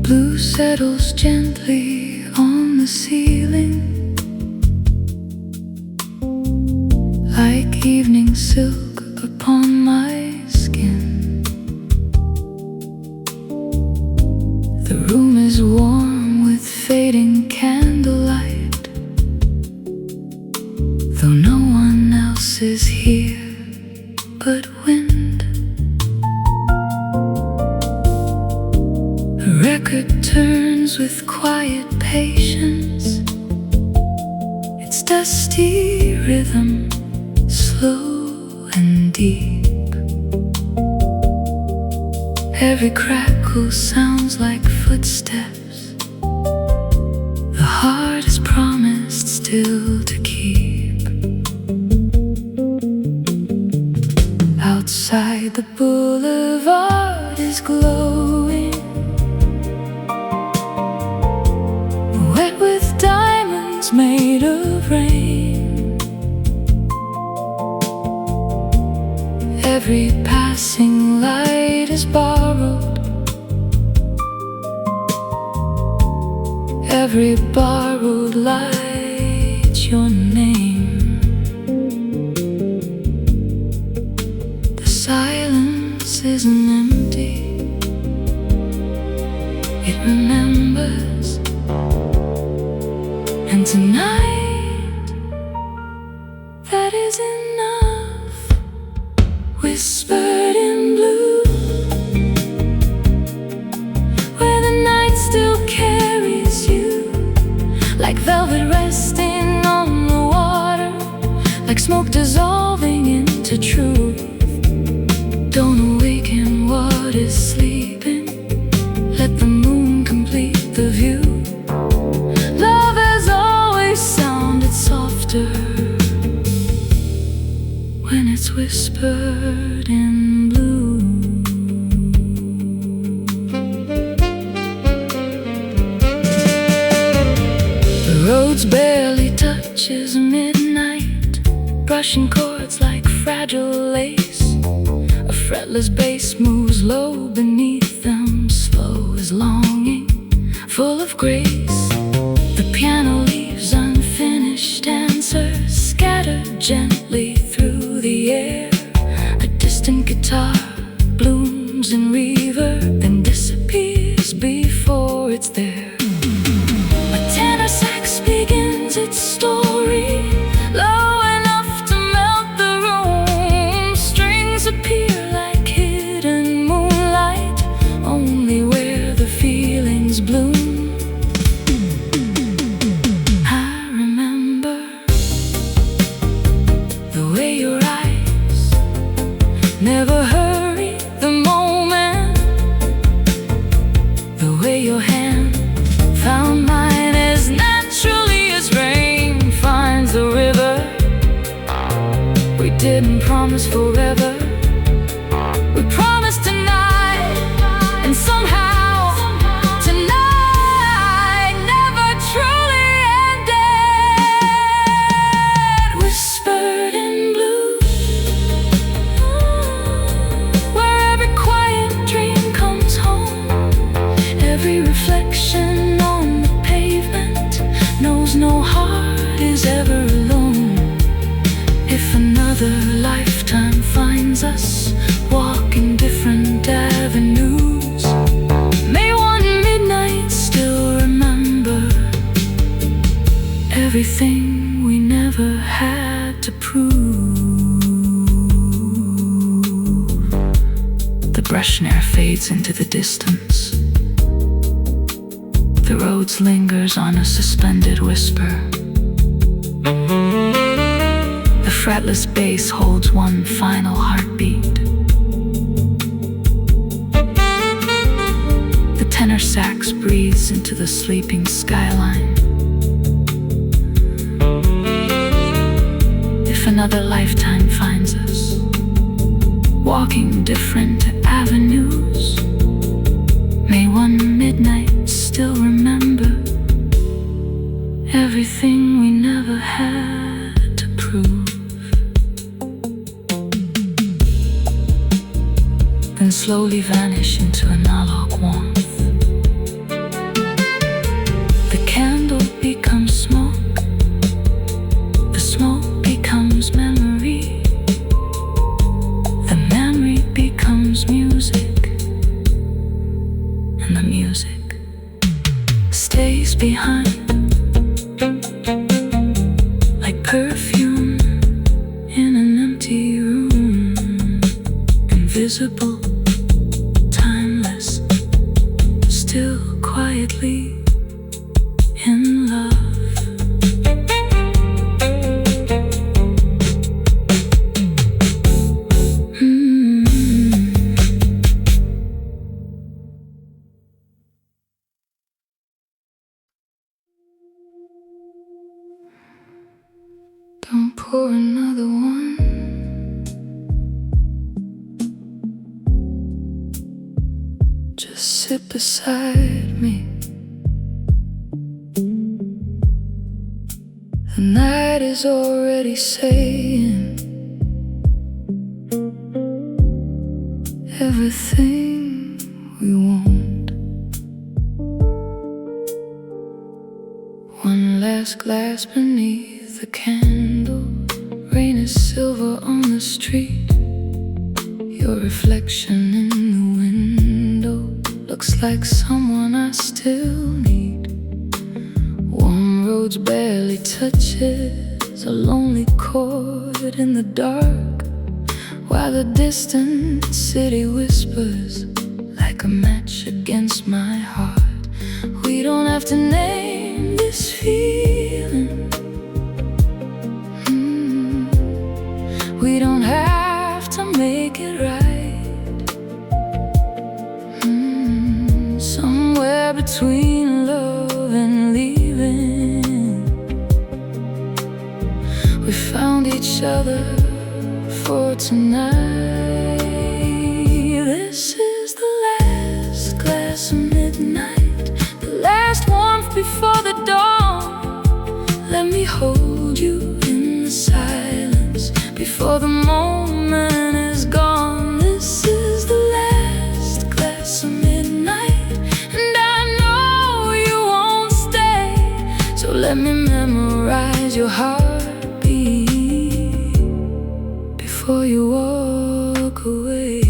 Blue settles gently on the ceiling, like evening silk upon my skin. The room is warm with fading candlelight, though no one else is here but wind. The record turns with quiet patience, its dusty rhythm slow and deep. Every crackle sounds like footsteps the heart has promised still to keep. Outside, the boulevard is glowing, wet with diamonds made of rain. Every pass passing light is borrowed. Every borrowed light's your name. The silence isn't empty, it remembers. And tonight, that is enough. Whispered in blue, where the night still carries you, like velvet resting on the water, like smoke dissolving into truth. Don't awaken what is sleeping, let the moon complete the view. Love has always sounded softer when it's whispered in blue. The road's barely touches midnight, brushing chords like fragile lace. A fretless bass moves low beneath them, slow as longing, full of grace. The piano leaves unfinished answers, scattered gently through the air. A distant guitar blooms in reverb, then disappears before it's there. A tenor sax begins its story, low enough to melt the room. Strings appear like hidden moonlight, only where the feelings bloom. I remember the way your eyes never hurry the moment, the way your hand found mine as naturally as rain finds the river. We didn't promise forever, we promised tonight, and somehow tonight never truly ended. Whispered in blue, where every quiet dream comes home. Every reflection on the pavement knows no heart is ever alone. If another lifetime finds us walking different avenues, may one midnight still remember everything we never had to prove. The brush ne'er fades into the distance, the roads lingers on a suspended whisper. The fretless bass holds one final heartbeat. The tenor sax breathes into the sleeping skyline. If another lifetime finds us walking different avenues, may one midnight still remember everything we never had to prove. Then slowly vanish into analog warmth. The candle becomes smoke, the smoke becomes memory, the memory becomes music, and the music stays behind like perfume in an empty room, invisible, timeless, still quietly in love. Don't pour another one. Just sit beside me. The night is already saying everything we want. One last glass beneath the candle. Rain is silver on the street. Your reflection in the window looks like someone I still need. Warm roads barely touches a lonely chord in the dark, while the distant city whispers like a match against my heart. We don't have to name this feeling. We don't have to make it right. Somewhere between love and leaving, we found each other for tonight. This is the last glass of midnight, the last warmth before the dawn. Let me hold you in the silence before the moment is gone. This is the last glass of midnight, and I know you won't stay. So let me memorize your heartbeat before you walk away.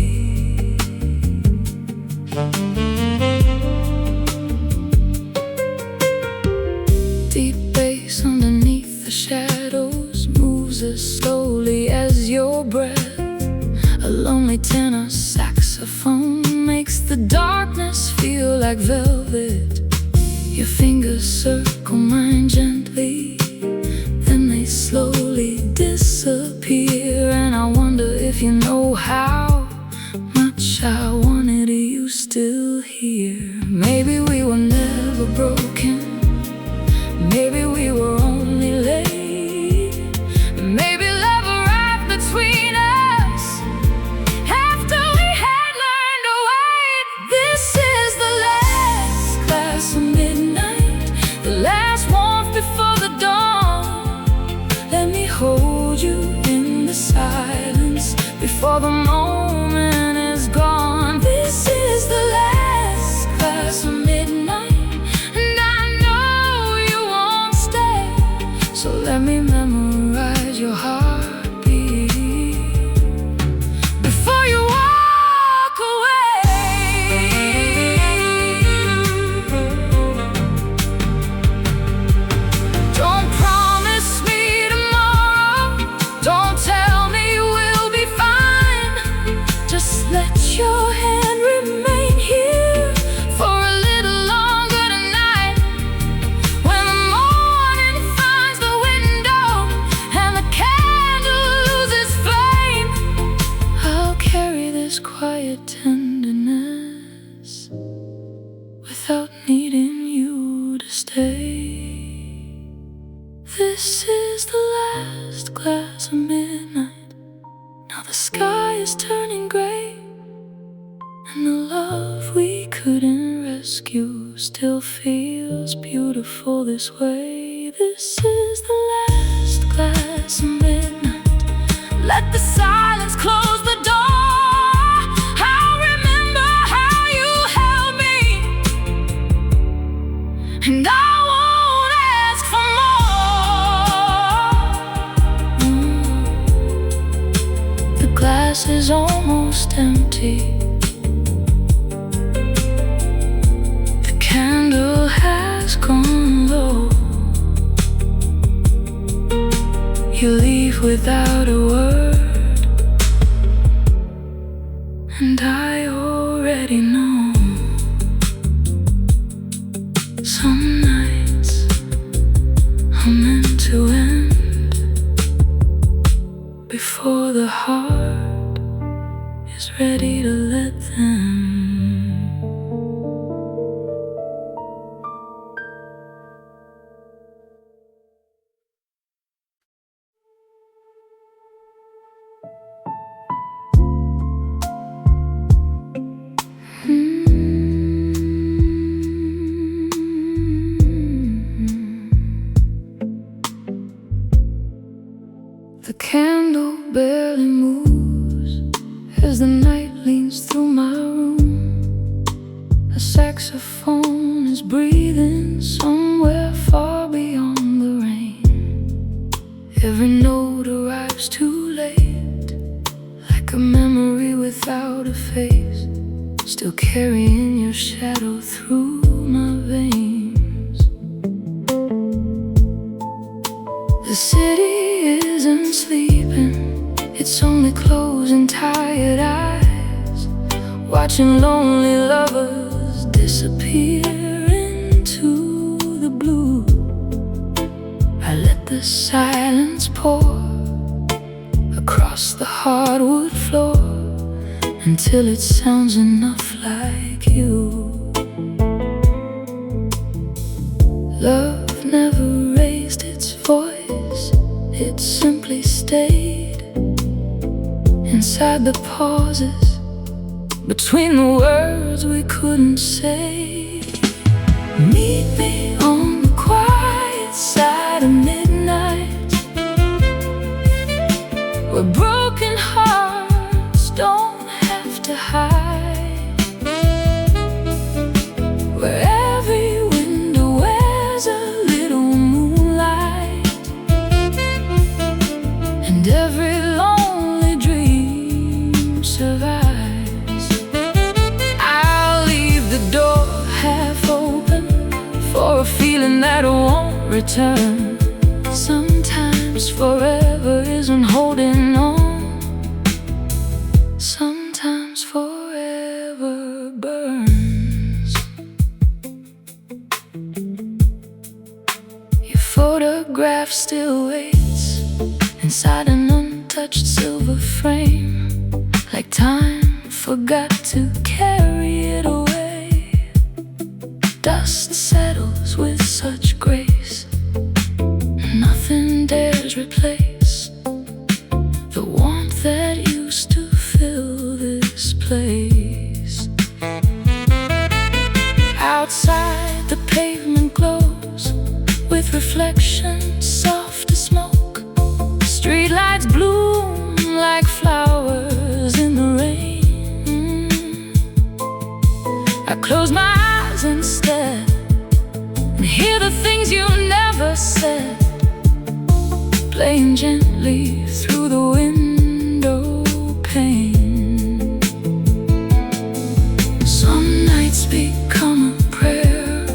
Deep bass underneath the shadows moves as slowly as your breath. A lonely tenor saxophone makes the darkness feel like velvet. Your fingers circle mine gently, then they slowly disappear. And I wonder if you know how much I wanted you still here. Maybe we were never broken, maybe we were only late. Maybe love arrived between us after we had learned to wait. This is the last glass of midnight, the last warmth before the dawn. Let me hold you in the silence before the moment is gone. This is the last glass of midnight, and I know you won't stay. So let me memorize your heartbeat before you walk away. Don't promise me tomorrow, don't tell me we'll be fine. Just let your hand remain here for a little longer tonight. When the morning finds the window and the candle loses flame, I'll carry this quiet tenderness without needing you to stay. This is the last glass of midnight. Now the sky is turning gray, and the love we couldn't rescue still feels beautiful this way. This is the last glass of midnight. Let the silence close the door. I'll remember how you held me, and I won't ask for more. The glass is almost empty. The candle has gone low. You leave without a word, and I already know. Some nights are meant to end before the heart is ready to let them. The candle barely moves as the night leans through my room. A saxophone is breathing somewhere far beyond the rain. Every note arrives too late, like a memory without a face, still carrying your shadow through my veins. The city isn't sleeping, it's only closing tired eyes, watching lonely lovers disappear into the blue. I let the silence pour across the hardwood floor until it sounds enough like you. Love never raised its voice, it simply stayed inside the pauses between the words we couldn't say. Meet me on the quiet side of midnight, where broken hearts don't have to hide, where every window wears a little moonlight, and every lonely dream survives. I'll leave the door half open for a feeling that won't return. Sometimes forever isn't holding on, sometimes forever burns. Your photograph still waits inside an untouched silver frame, like time forgot to carry it away. Dust settles with such grace, nothing dares replace the warmth that used to fill this place. Outside the pavement glows with reflections soft as smoke. Streetlights bloom like flowers in the rain. I close my eyes instead and hear the things you never said, playing gently through the window pane. Some nights become a prayer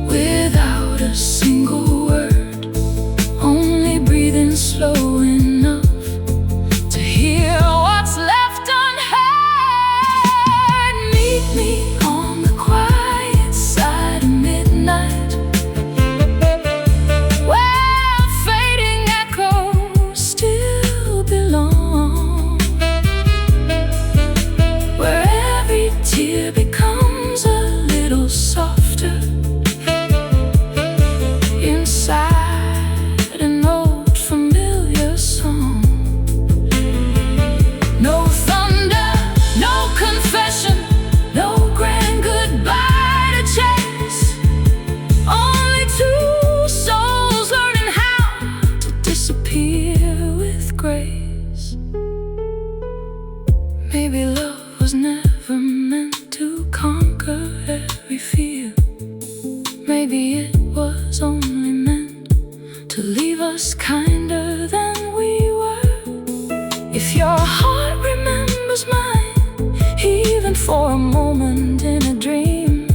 without a single word, only breathing slow enough to hear what's left unheard. Meet me on the quiet side of midnight, where fading echoes still belong, where every tear becomes a little softer inside an old familiar song. No thunder, no confession, no grand goodbye to chase, only two souls learning how to disappear with grace. Maybe love was never meant to conquer every fear. Maybe it was only meant to leave us kinder than we were. If your heart remembers mine, even for a moment in a dream,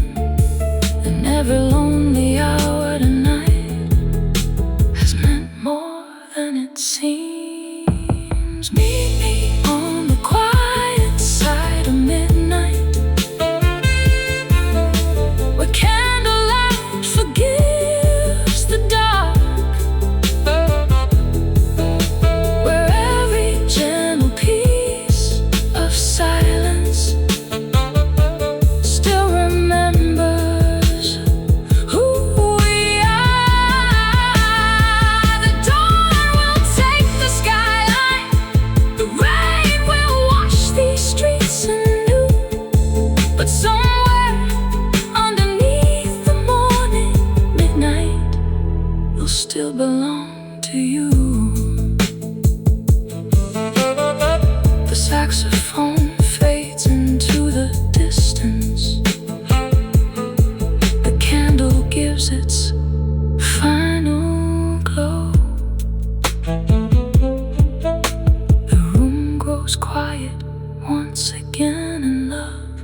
then every lonely hour tonight has meant more than it seems. Meet me on the quiet side of midnight, where candlelight forgives the dark, where every gentle piece of silence once again in love,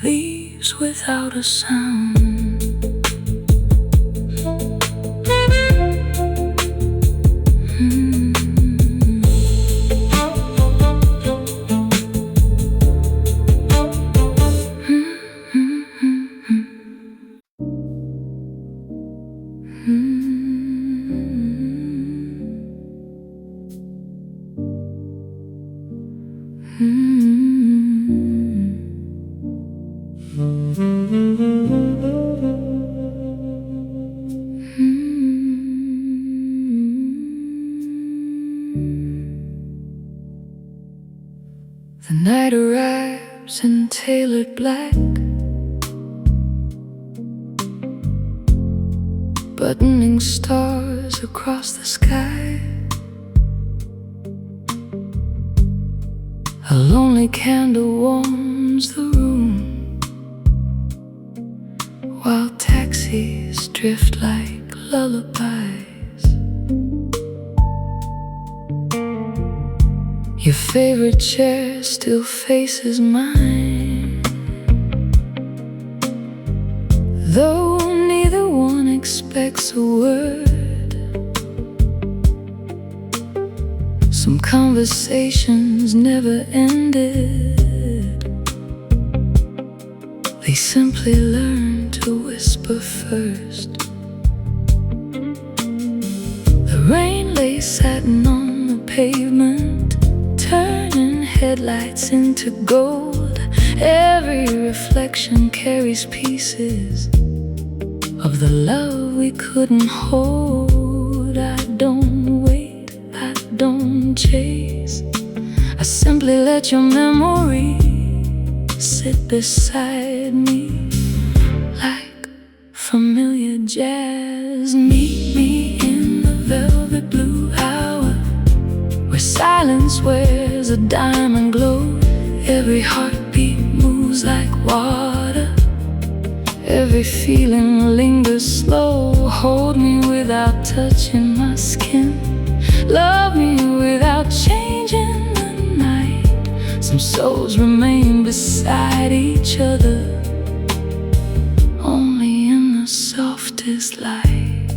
leaves without a sound. The night arrives in tailored black, buttoning stars across the sky. A lonely candle warms the room, while taxis drift like lullabies. Your favorite chair still faces mine, though neither one expects a word. Some conversations never ended, they simply learn to whisper first. The rain lay satin on the pavement, turning headlights into gold. Every reflection carries pieces of the love we couldn't hold. I don't wait, I don't chase, I simply let your memory sit beside me like familiar jazz. Meet me in the velvet blue hour, where silence wears a diamond glow. Every heartbeat moves like water, every feeling lingers slow. Hold me without touching my skin, love me without changing the night. Some souls remain beside each other, only in the softest light.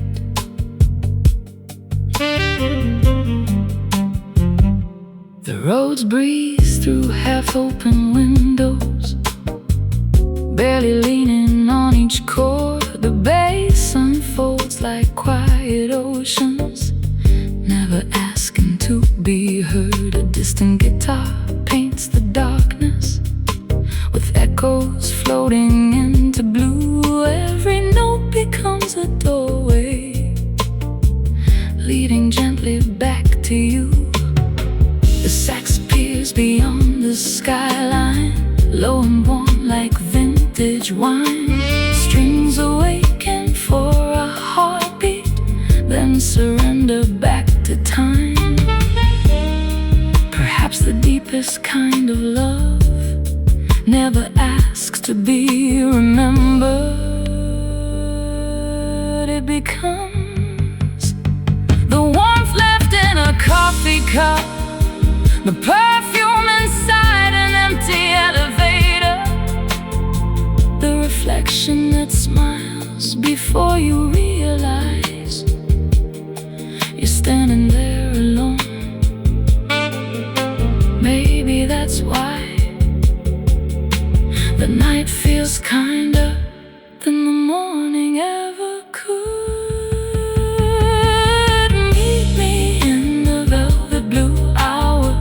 The roads breeze through half-open windows, barely leaning on each chord. The bass unfolds like quiet oceans, never asking to be heard. A distant guitar paints the darkness with echoes floating into blue. Every note becomes a doorway, leading gently back to you. The sax appears beyond the skyline, low and warm like vintage wine. Strings awaken for a heartbeat, then surrender back to time. Perhaps the deepest kind of love never asks to be remembered. It becomes the warmth left in a coffee cup, the perfume inside an empty elevator, the reflection that smiles before you realize you're standing there alone. Maybe that's why the night feels kinder than the morning ever could. Meet me in the velvet blue hour,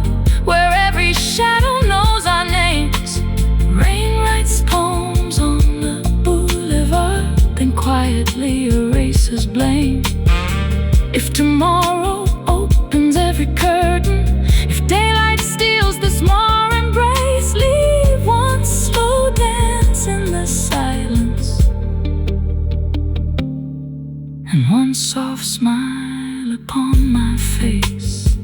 where every shadow knows our names. Rain writes poems on the boulevard, then quietly erases blame. If tomorrow opens every curtain, if daylight steals the small embrace, leave one slow dance in the silence and one soft smile upon my face.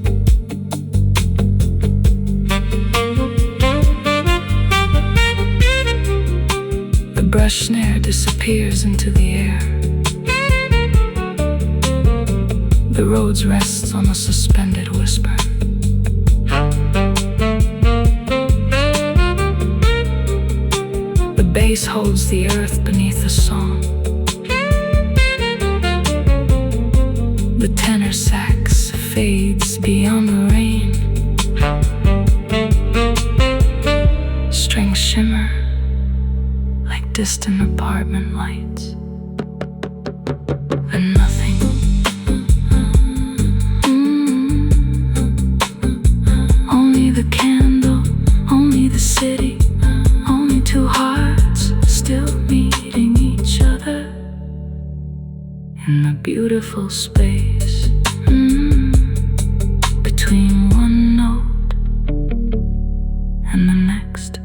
The brush snare disappears into the air. The roads rests on a suspended whisper. bass holds the earth beneath the song. The tenor sax fades beyond the rain. Strings shimmer like distant apartment lights. And nothing, only the candle, only the city, only two hearts still meeting each other in the beautiful space between one note and the next.